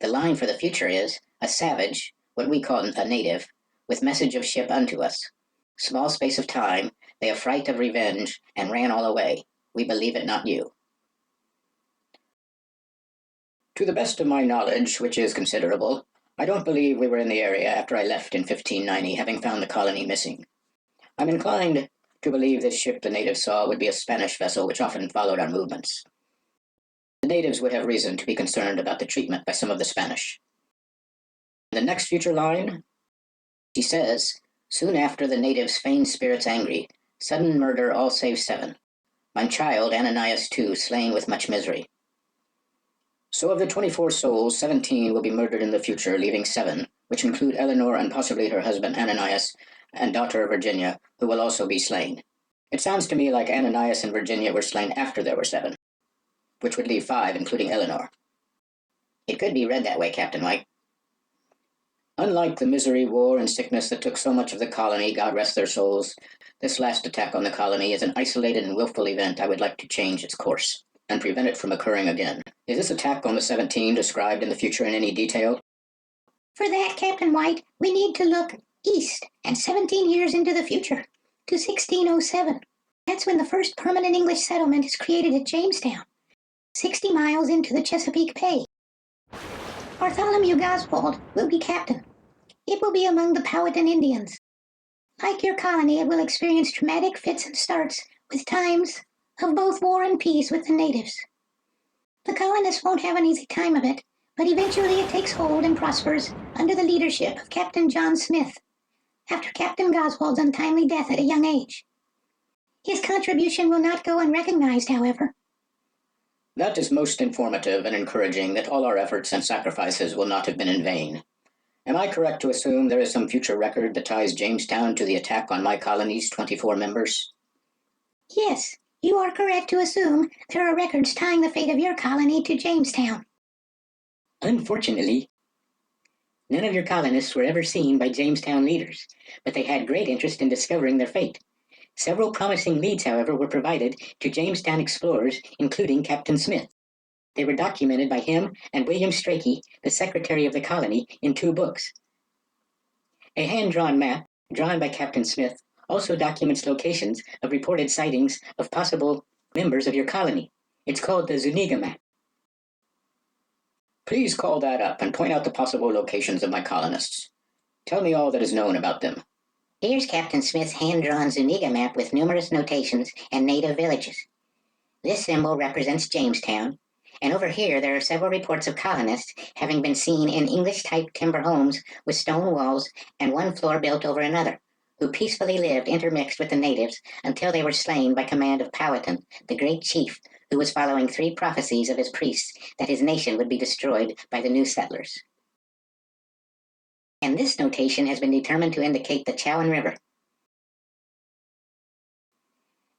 The line for the future is, a savage, what we call a native, with message of ship unto us. Small space of time, they affright of revenge, and ran all away. We believe it not you." To the best of my knowledge, which is considerable, I don't believe we were in the area after I left in 1590, having found the colony missing. I'm inclined to believe this ship the natives saw would be a Spanish vessel which often followed our movements. The natives would have reason to be concerned about the treatment by some of the Spanish. The next future line, she says, "Soon after the natives feigned spirits angry, sudden murder all save 7. My child Ananias too slain with much misery." So of the 24 souls, 17 will be murdered in the future, leaving 7, which include Eleanor and possibly her husband Ananias and daughter Virginia, who will also be slain. It sounds to me like Ananias and Virginia were slain after there were 7, which would leave 5, including Eleanor. It could be read that way, Captain White. Unlike the misery, war, and sickness that took so much of the colony, God rest their souls, this last attack on the colony is an isolated and willful event. I would like to change its course and prevent it from occurring again. Is this attack on the 17 described in the future in any detail? For that, Captain White, we need to look east and 17 years into the future, to 1607. That's when the first permanent English settlement is created at Jamestown, 60 miles into the Chesapeake Bay. Bartholomew Goswald will be captain. It will be among the Powhatan Indians. Like your colony, it will experience dramatic fits and starts with times of both war and peace with the natives. The colonists won't have an easy time of it, but eventually it takes hold and prospers under the leadership of Captain John Smith, after Captain Goswald's untimely death at a young age. His contribution will not go unrecognized, however. That is most informative and encouraging that all our efforts and sacrifices will not have been in vain. Am I correct to assume there is some future record that ties Jamestown to the attack on my colony's 24 members? Yes, you are correct to assume there are records tying the fate of your colony to Jamestown. Unfortunately, none of your colonists were ever seen by Jamestown leaders, but they had great interest in discovering their fate. Several promising leads, however, were provided to Jamestown explorers, including Captain Smith. They were documented by him and William Strachey, the secretary of the colony, in 2 books. A hand-drawn map, drawn by Captain Smith, also documents locations of reported sightings of possible members of your colony. It's called the Zuniga map. Please call that up and point out the possible locations of my colonists. Tell me all that is known about them. Here's Captain Smith's hand-drawn Zuniga map with numerous notations and native villages. This symbol represents Jamestown, and over here there are several reports of colonists having been seen in English-type timber homes with stone walls and one floor built over another, who peacefully lived intermixed with the natives until they were slain by command of Powhatan, the great chief, who was following 3 prophecies of his priests that his nation would be destroyed by the new settlers. And this notation has been determined to indicate the Chowan River.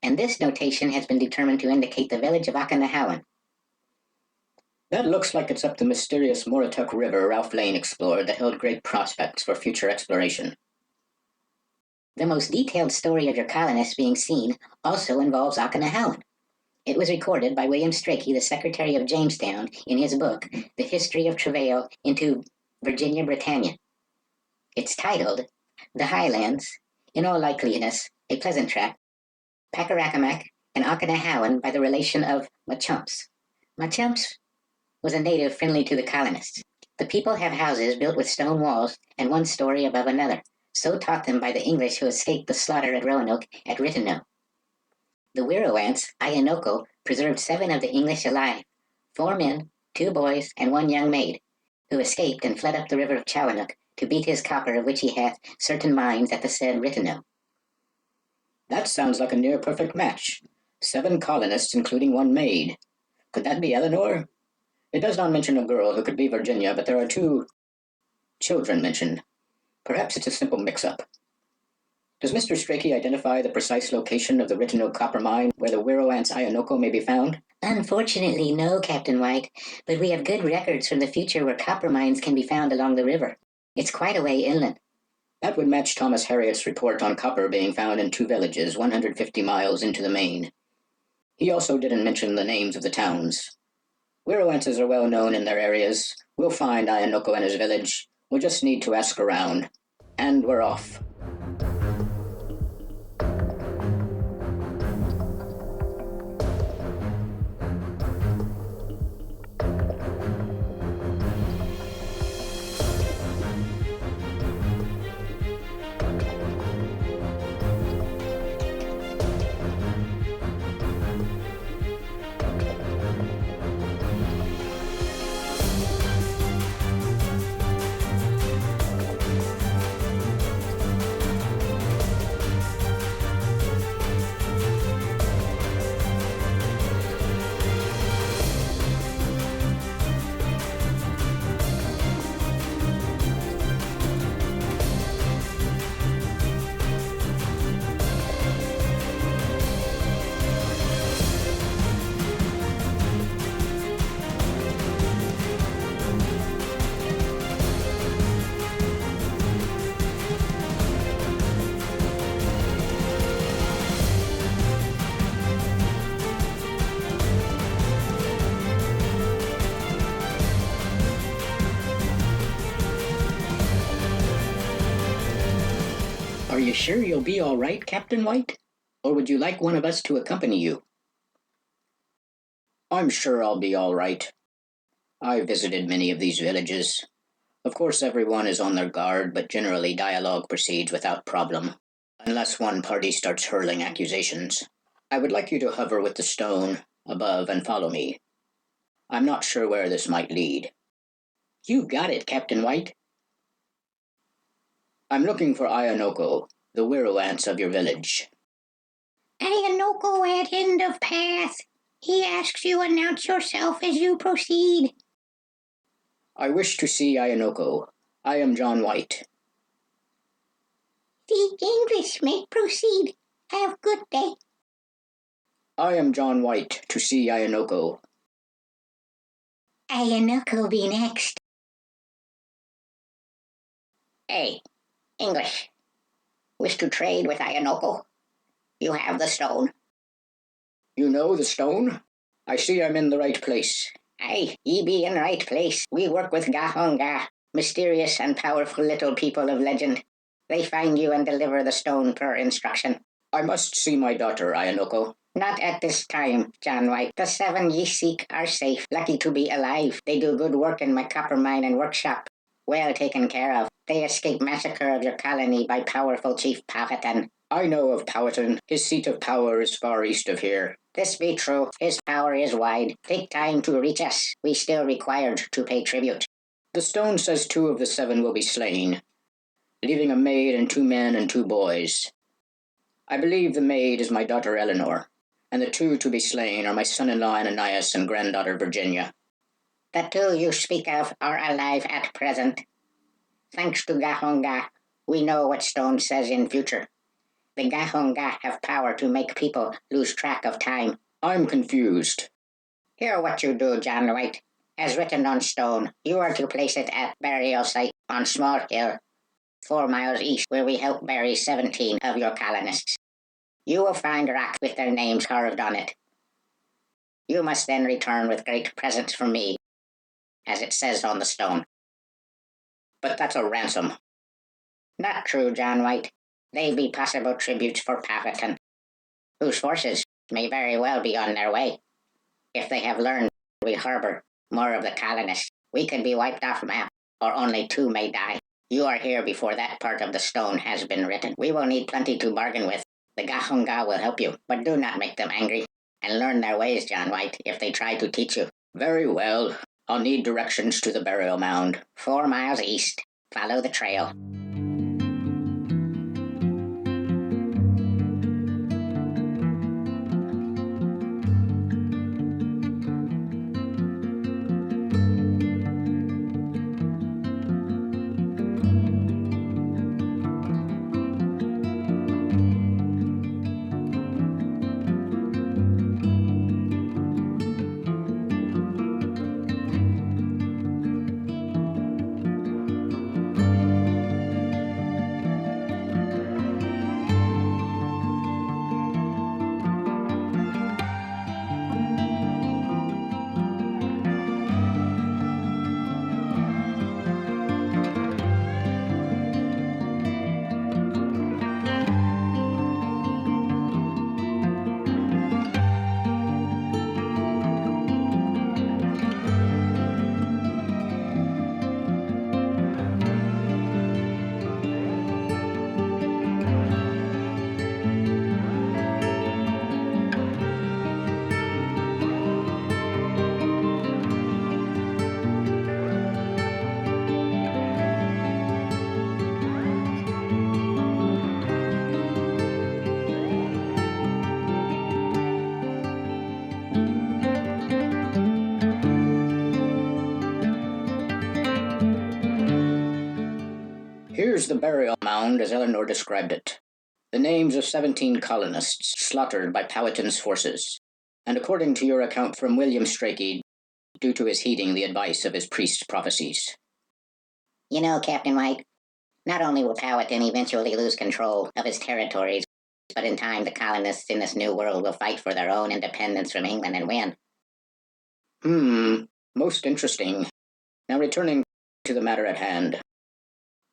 and this notation has been determined to indicate the village of Okanahawan. That looks like it's up the mysterious Moratuck River Ralph Lane explored that held great prospects for future exploration. The most detailed story of your colonists being seen also involves Okanahawan. It was recorded by William Strachey, the Secretary of Jamestown, in his book, The History of Travail into Virginia Britannia. It's titled, The Highlands, in all likeliness, a pleasant tract, Packarackamack and Okanahawan by the relation of Machumps. Machumps was a native friendly to the colonists. The people have houses built with stone walls and one story above another, so taught them by the English who escaped the slaughter at Roanoke at Rittenau. The Wirroants, Ayanoco, preserved 7 of the English alive, 4 men, 2 boys, and 1 young maid, who escaped and fled up the river of Chowanook to beat his copper of which he hath certain mines at the said Rittenau. That sounds like a near-perfect match. 7 colonists, including 1 maid. Could that be Eleanor? It does not mention a girl who could be Virginia, but there are 2 children mentioned. Perhaps it's a simple mix-up. Does Mr. Strachey identify the precise location of the Rittenau copper mine where the Wirroants Ayanoco may be found? Unfortunately, no, Captain White, but we have good records from the future where copper mines can be found along the river. It's quite a way inland. That would match Thomas Harriot's report on copper being found in 2 villages 150 miles into the main. He also didn't mention the names of the towns. Wirroances are well known in their areas. We'll find Ayanoco and his village. We'll just need to ask around. And we're off. Are you sure you'll be all right, Captain White? Or would you like one of us to accompany you? I'm sure I'll be all right. I visited many of these villages. Of course, everyone is on their guard, but generally dialogue proceeds without problem, unless one party starts hurling accusations. I would like you to hover with the stone above and follow me. I'm not sure where this might lead. You got it, Captain White. I'm looking for Ayanoco, the Wirroants of your village. Ayanoco at end of path. He asks you announce yourself as you proceed. I wish to see Ayanoco. I am John White. Speak English, may proceed. Have good day. I am John White to see Ayanoco. Ayanoco be next. Hey, English. Wish to trade with Ayanoco? You have the stone. You know the stone? I see I'm in the right place. Aye, ye be in right place. We work with Gahonga, mysterious and powerful little people of legend. They find you and deliver the stone per instruction. I must see my daughter, Ayanoco. Not at this time, John White. The 7 ye seek are safe, lucky to be alive. They do good work in my copper mine and workshop. Well taken care of. They escaped massacre of your colony by powerful Chief Powhatan. I know of Powhatan. His seat of power is far east of here. This be true. His power is wide. Take time to reach us. We still required to pay tribute. The stone says 2 of the 7 will be slain, leaving a maid and 2 men and 2 boys. I believe the maid is my daughter Eleanor, and the 2 to be slain are my son-in-law Ananias and granddaughter Virginia. The 2 you speak of are alive at present. Thanks to Gahonga, we know what stone says in future. The Gahunga have power to make people lose track of time. I'm confused. Hear what you do, John White. As written on stone, you are to place it at burial site on Small Hill, 4 miles east, where we help bury 17 of your colonists. You will find rock with their names carved on it. You must then return with great presents from me, as it says on the stone. But that's a ransom. Not true, John White. They be possible tributes for Powhatan, whose forces may very well be on their way. If they have learned we harbor more of the colonists, we could be wiped off map, or only 2 may die. You are here before that part of the stone has been written. We will need plenty to bargain with. The Gahunga will help you, but do not make them angry, and learn their ways, John White, if they try to teach you. Very well. I'll need directions to the burial mound. 4 miles east. Follow the trail. Here's the burial mound as Eleanor described it. The names of 17 colonists slaughtered by Powhatan's forces. And according to your account from William Strakey, due to his heeding the advice of his priest's prophecies. You know, Captain White, not only will Powhatan eventually lose control of his territories, but in time the colonists in this new world will fight for their own independence from England and win. Most interesting. Now returning to the matter at hand.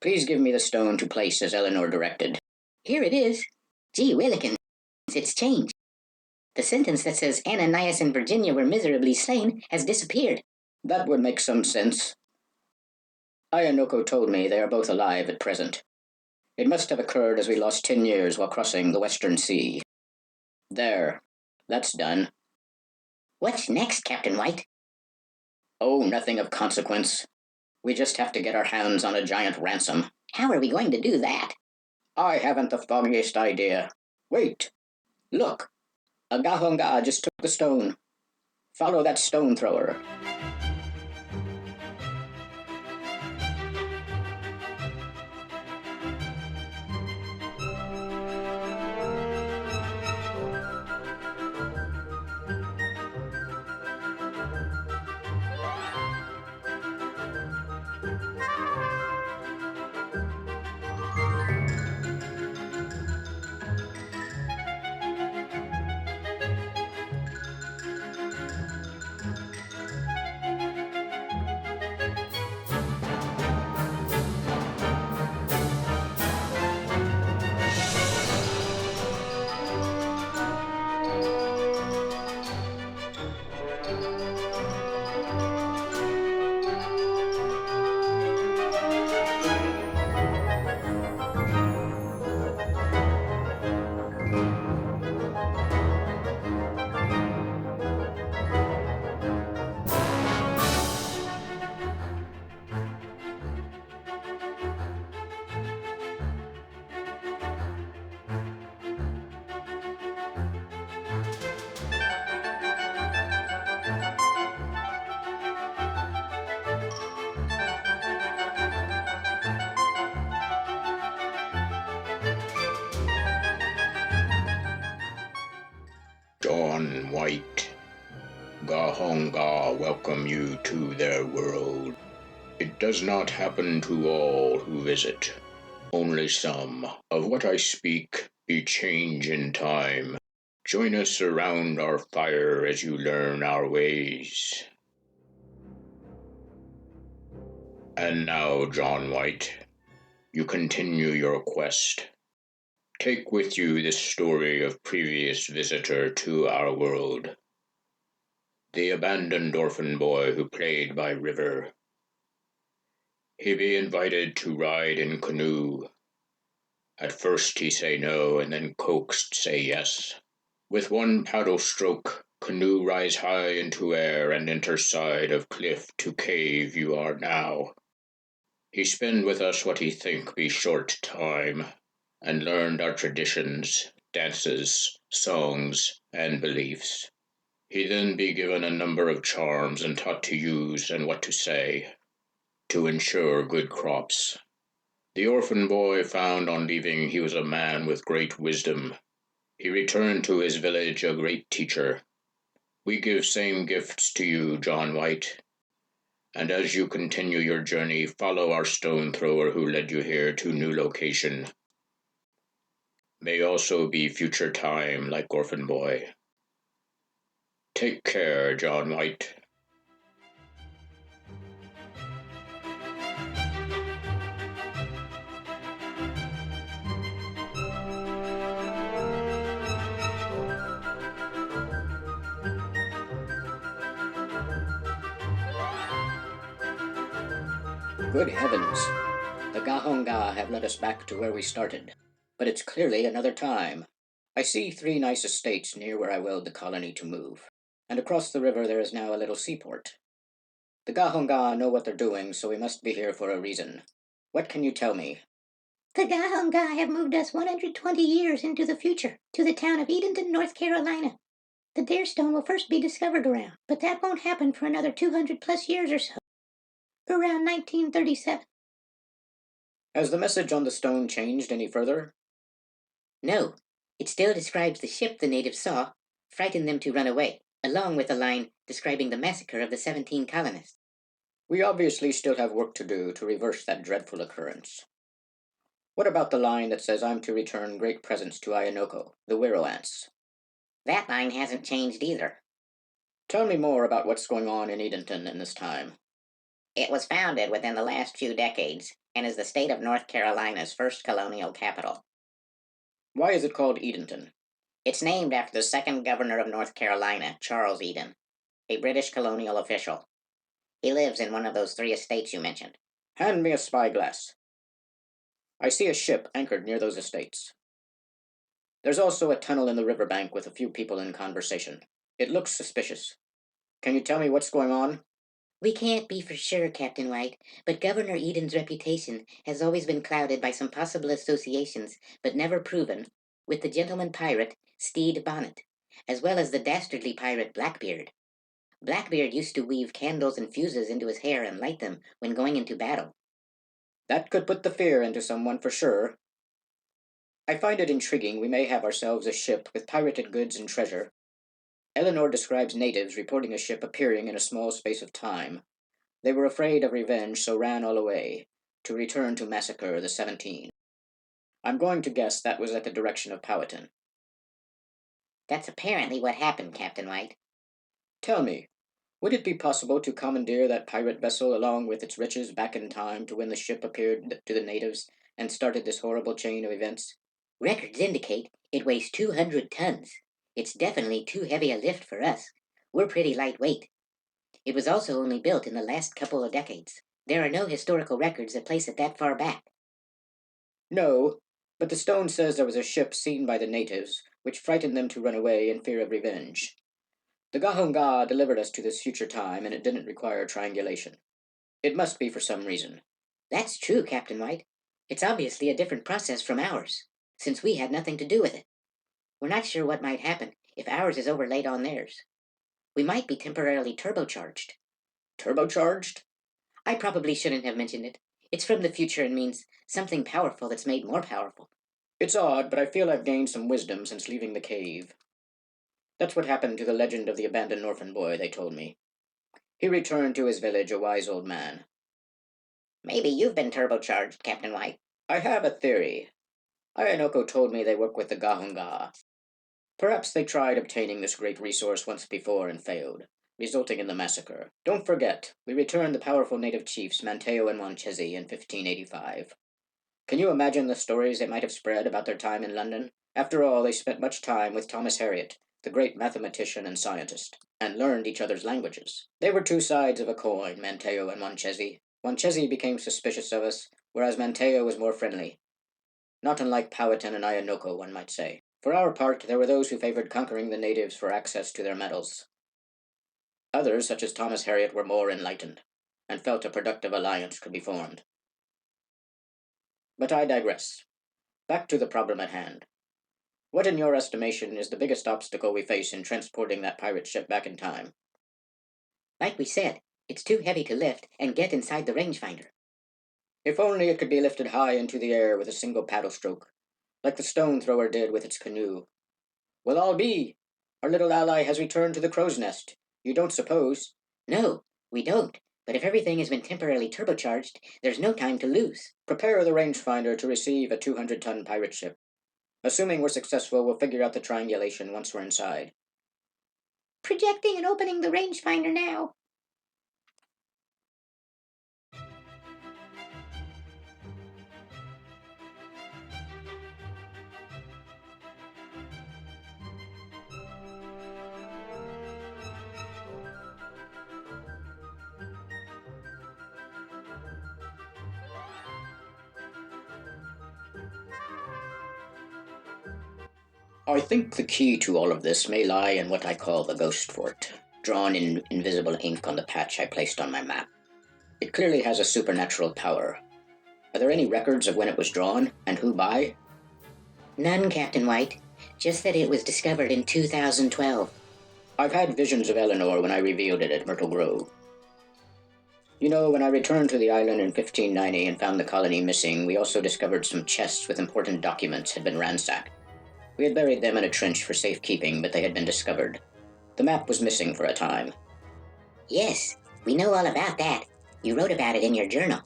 Please give me the stone to place as Eleanor directed. Here it is. Gee willikins, it's changed. The sentence that says Ananias and Virginia were miserably slain has disappeared. That would make some sense. Ayanoco told me they are both alive at present. It must have occurred as we lost 10 years while crossing the Western Sea. There. That's done. What's next, Captain White? Oh, nothing of consequence. We just have to get our hands on a giant ransom. How are we going to do that? I haven't the foggiest idea. Wait. Look. A Gahunga just took the stone. Follow that stone thrower. John White. Gahonga welcome you to their world. It does not happen to all who visit. Only some. Of what I speak be change in time. Join us around our fire as you learn our ways. And now, John White, you continue your quest. Take with you this story of previous visitor to our world. The abandoned orphan boy who played by river. He be invited to ride in canoe. At first he say no, and then coaxed say yes. With one paddle stroke, canoe rise high into air and enter side of cliff to cave you are now. He spend with us what he think be short time, and learned our traditions, dances, songs, and beliefs. He then be given a number of charms and taught to use and what to say, to ensure good crops. The orphan boy found on leaving he was a man with great wisdom. He returned to his village a great teacher. We give same gifts to you, John White. And as you continue your journey, follow our stone thrower who led you here to new location. May also be future time like orphan boy. Take care, John White. Good heavens! The Gahonga have led us back to where we started, but it's clearly another time. I see 3 nice estates near where I willed the colony to move, and across the river there is now a little seaport. The Gahonga know what they're doing, so we must be here for a reason. What can you tell me? The Gahonga have moved us 120 years into the future, to the town of Edenton, North Carolina. The Dare Stone will first be discovered around, but that won't happen for another 200 plus years or so. Around 1937. Has the message on the stone changed any further? No, it still describes the ship the natives saw, frightened them to run away, along with a line describing the massacre of the 17 colonists. We obviously still have work to do to reverse that dreadful occurrence. What about the line that says I'm to return great presents to Ayanoco, the Wirroants? That line hasn't changed either. Tell me more about what's going on in Edenton in this time. It was founded within the last few decades and is the state of North Carolina's first colonial capital. Why is it called Edenton? It's named after the second governor of North Carolina, Charles Eden, a British colonial official. He lives in one of those 3 estates you mentioned. Hand me a spyglass. I see a ship anchored near those estates. There's also a tunnel in the riverbank with a few people in conversation. It looks suspicious. Can you tell me what's going on? We can't be for sure, Captain White, but Governor Eden's reputation has always been clouded by some possible associations, but never proven, with the gentleman pirate, Stede Bonnet, as well as the dastardly pirate Blackbeard. Blackbeard used to weave candles and fuses into his hair and light them when going into battle. That could put the fear into someone for sure. I find it intriguing we may have ourselves a ship with pirated goods and treasure. Eleanor describes natives reporting a ship appearing in a small space of time. They were afraid of revenge, so ran all away, to return to massacre the 17. I'm going to guess that was at the direction of Powhatan. That's apparently what happened, Captain White. Tell me, would it be possible to commandeer that pirate vessel along with its riches back in time to when the ship appeared to the natives and started this horrible chain of events? Records indicate it weighs 200 tons. It's definitely too heavy a lift for us. We're pretty lightweight. It was also only built in the last couple of decades. There are no historical records that place it that far back. No, but the stone says there was a ship seen by the natives, which frightened them to run away in fear of revenge. The Gahonga delivered us to this future time, and it didn't require triangulation. It must be for some reason. That's true, Captain White. It's obviously a different process from ours, since we had nothing to do with it. We're not sure what might happen if ours is overlaid on theirs. We might be temporarily turbocharged. Turbocharged? I probably shouldn't have mentioned it. It's from the future and means something powerful that's made more powerful. It's odd, but I feel I've gained some wisdom since leaving the cave. That's what happened to the legend of the abandoned orphan boy, they told me. He returned to his village a wise old man. Maybe you've been turbocharged, Captain White. I have a theory. Ayanoco told me they work with the Gahunga. Perhaps they tried obtaining this great resource once before and failed, resulting in the massacre. Don't forget, we returned the powerful native chiefs Manteo and Wanchesi in 1585. Can you imagine the stories they might have spread about their time in London? After all, they spent much time with Thomas Harriot, the great mathematician and scientist, and learned each other's languages. They were two sides of a coin, Manteo and Wanchesi. Wanchesi became suspicious of us, whereas Manteo was more friendly. Not unlike Powhatan and Ayanoco, one might say. For our part, there were those who favored conquering the natives for access to their metals. Others, such as Thomas Harriot, were more enlightened, and felt a productive alliance could be formed. But I digress. Back to the problem at hand. What, in your estimation, is the biggest obstacle we face in transporting that pirate ship back in time? Like we said, it's too heavy to lift and get inside the rangefinder. If only it could be lifted high into the air with a single paddle stroke, like the stone thrower did with its canoe. Well, I'll be. Our little ally has returned to the crow's nest. You don't suppose? No, we don't. But if everything has been temporarily turbocharged, there's no time to lose. Prepare the rangefinder to receive a 200-ton pirate ship. Assuming we're successful, we'll figure out the triangulation once we're inside. Projecting and opening the rangefinder now. I think the key to all of this may lie in what I call the ghost fort, drawn in invisible ink on the patch I placed on my map. It clearly has a supernatural power. Are there any records of when it was drawn, and who by? None, Captain White. Just that it was discovered in 2012. I've had visions of Eleanor when I revealed it at Myrtle Grove. You know, when I returned to the island in 1590 and found the colony missing, we also discovered some chests with important documents had been ransacked. We had buried them in a trench for safekeeping, but they had been discovered. The map was missing for a time. Yes, we know all about that. You wrote about it in your journal.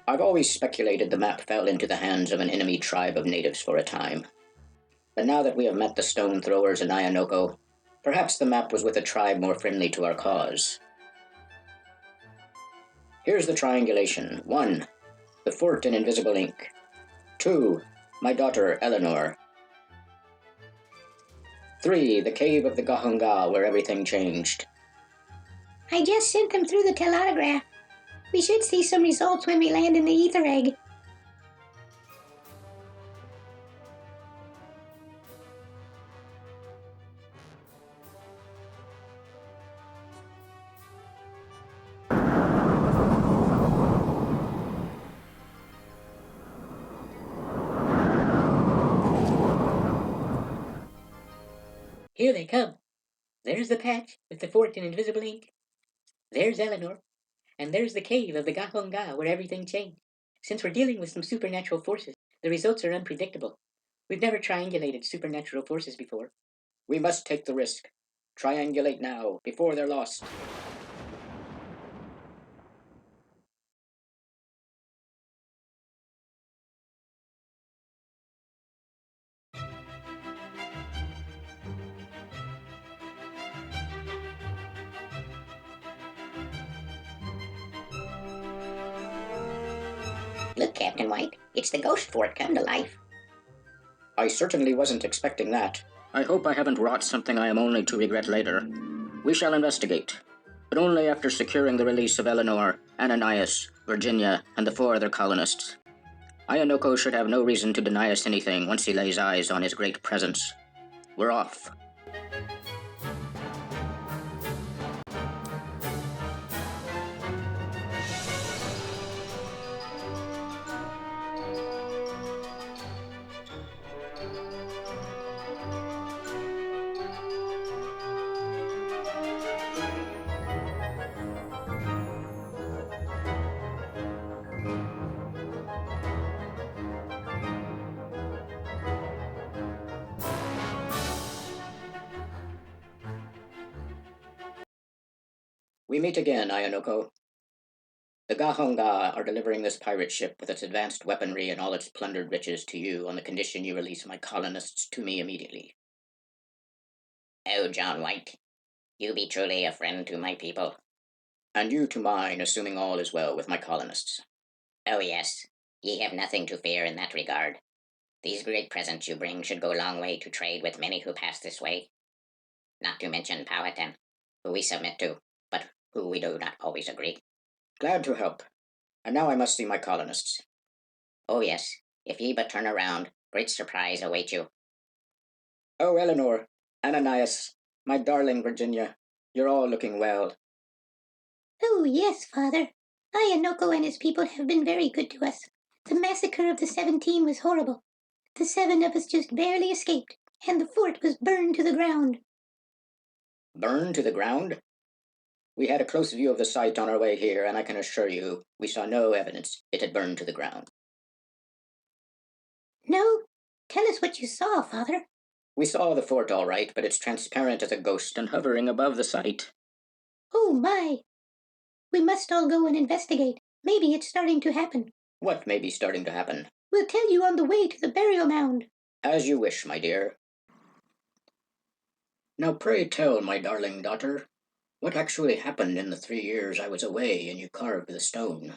I've always speculated the map fell into the hands of an enemy tribe of natives for a time. But now that we have met the stone throwers in Ayanoco, perhaps the map was with a tribe more friendly to our cause. Here's the triangulation. 1. The fort in invisible ink. 2. My daughter, Eleanor. 3. The cave of the Gahunga, where everything changed. I just sent them through the telautograph. We should see some results when we land in the ether egg. Here they come. There's the patch with the fort in invisible ink. There's Eleanor. And there's the cave of the Gahunga where everything changed. Since we're dealing with some supernatural forces, the results are unpredictable. We've never triangulated supernatural forces before. We must take the risk. Triangulate now, before they're lost. Look, Captain White, it's the ghost fort come to life. I certainly wasn't expecting that. I hope I haven't wrought something I am only to regret later. We shall investigate, but only after securing the release of Eleanor, Ananias, Virginia, and the 4 other colonists. Ayanoco should have no reason to deny us anything once he lays eyes on his great presence. We're off. We meet again, Ayanoco. The Gahonga are delivering this pirate ship with its advanced weaponry and all its plundered riches to you on the condition you release my colonists to me immediately. Oh, John White, you be truly a friend to my people. And you to mine, assuming all is well with my colonists. Oh, yes, ye have nothing to fear in that regard. These great presents you bring should go a long way to trade with many who pass this way. Not to mention Powhatan, who we submit to, but who we do not always agree. Glad to help. And now I must see my colonists. Oh, yes, if ye but turn around, great surprise await you. Oh, Eleanor, Ananias, my darling Virginia, you're all looking well. Oh, yes, Father. Ayanoco and his people have been very good to us. The massacre of the 17 was horrible. The 7 of us just barely escaped, and the fort was burned to the ground. Burned to the ground? We had a close view of the site on our way here, and I can assure you we saw no evidence it had burned to the ground. No? Tell us what you saw, Father. We saw the fort all right, but it's transparent as a ghost and hovering above the site. Oh, my. We must all go and investigate. Maybe it's starting to happen. What may be starting to happen? We'll tell you on the way to the burial mound. As you wish, my dear. Now pray tell, my darling daughter, what actually happened in the 3 years I was away and you carved the stone?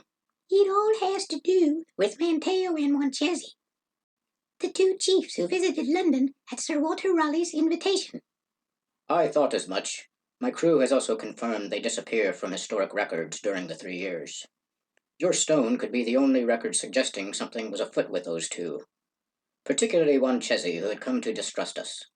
It all has to do with Manteo and Wanchesi, the 2 chiefs who visited London at Sir Walter Raleigh's invitation. I thought as much. My crew has also confirmed they disappear from historic records during the 3 years. Your stone could be the only record suggesting something was afoot with those 2, particularly Wanchesi, who had come to distrust us.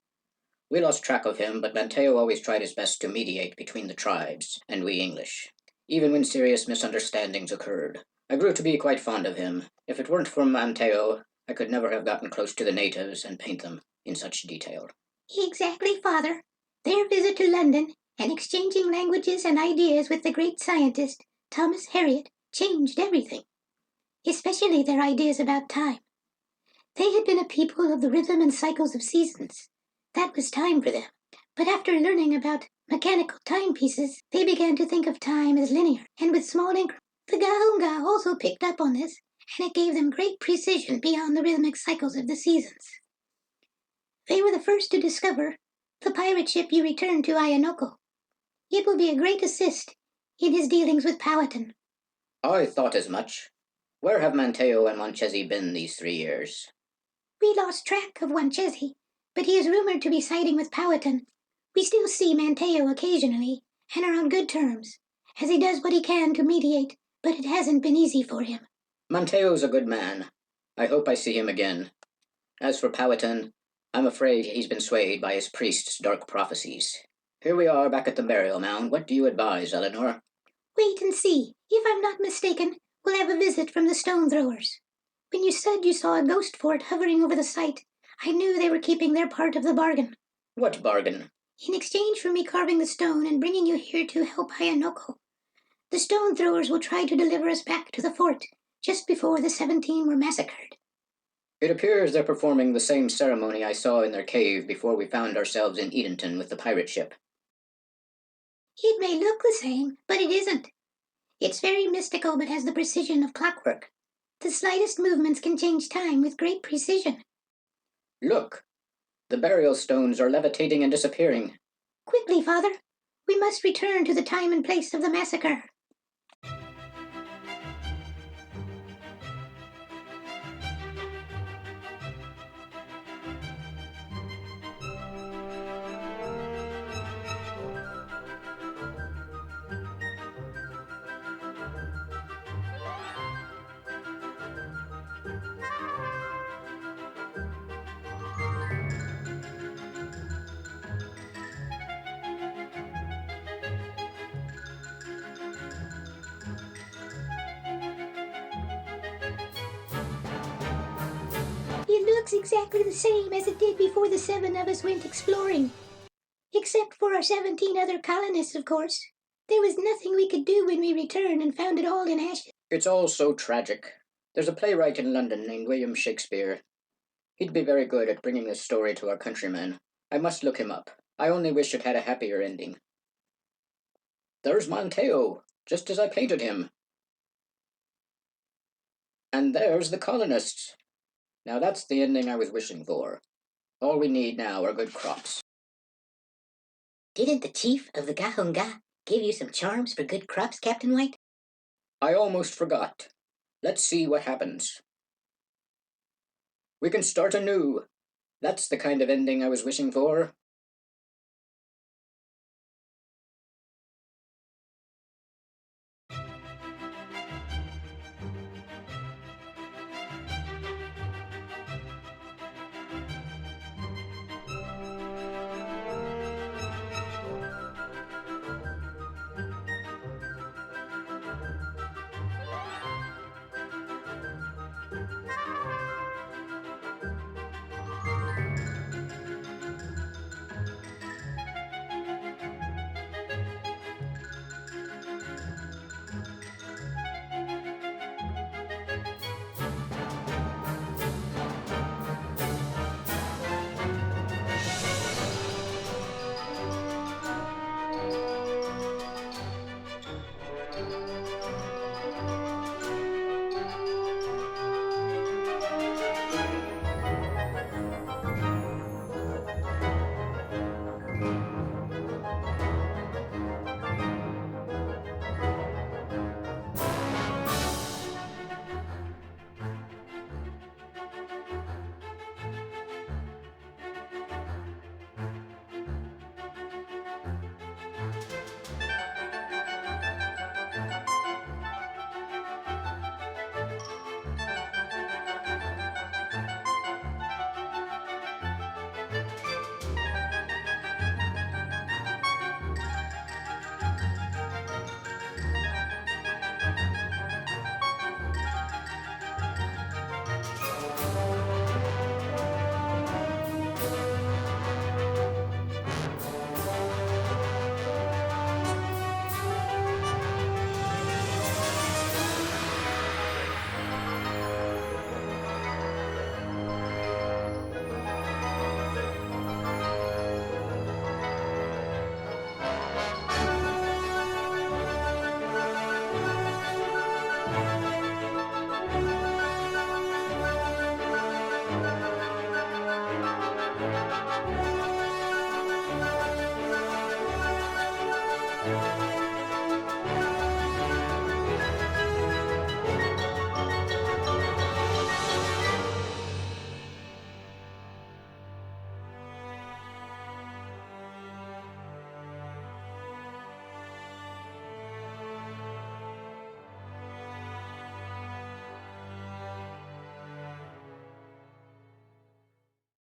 We lost track of him, but Manteo always tried his best to mediate between the tribes and we English, even when serious misunderstandings occurred. I grew to be quite fond of him. If it weren't for Manteo, I could never have gotten close to the natives and paint them in such detail. Exactly, Father. Their visit to London and exchanging languages and ideas with the great scientist, Thomas Harriot, changed everything, especially their ideas about time. They had been a people of the rhythm and cycles of seasons. That was time for them. But after learning about mechanical timepieces, they began to think of time as linear and with small increments. The Gahunga also picked up on this, and it gave them great precision beyond the rhythmic cycles of the seasons. They were the first to discover the pirate ship you returned to Ayanoco. It will be a great assist in his dealings with Powhatan. I thought as much. Where have Manteo and Wanchesi been these 3 years? We lost track of Wanchesi, but he is rumored to be siding with Powhatan. We still see Manteo occasionally, and are on good terms, as he does what he can to mediate, but it hasn't been easy for him. Manteo's a good man. I hope I see him again. As for Powhatan, I'm afraid he's been swayed by his priest's dark prophecies. Here we are back at the burial mound. What do you advise, Eleanor? Wait and see. If I'm not mistaken, we'll have a visit from the stone throwers. When you said you saw a ghost fort hovering over the site, I knew they were keeping their part of the bargain. What bargain? In exchange for me carving the stone and bringing you here to help Ayanoco, the stone throwers will try to deliver us back to the fort just before the 17 were massacred. It appears they're performing the same ceremony I saw in their cave before we found ourselves in Edenton with the pirate ship. It may look the same, but it isn't. It's very mystical but has the precision of clockwork. The slightest movements can change time with great precision. Look! The burial stones are levitating and disappearing. Quickly, Father. We must return to the time and place of the massacre. It looks exactly the same as it did before the 7 of us went exploring. Except for our 17 other colonists, of course. There was nothing we could do when we returned and found it all in ashes. It's all so tragic. There's a playwright in London named William Shakespeare. He'd be very good at bringing this story to our countrymen. I must look him up. I only wish it had a happier ending. There's Monteo, just as I painted him. And there's the colonists. Now that's the ending I was wishing for. All we need now are good crops. Didn't the chief of the Gahunga give you some charms for good crops, Captain White? I almost forgot. Let's see what happens. We can start anew. That's the kind of ending I was wishing for.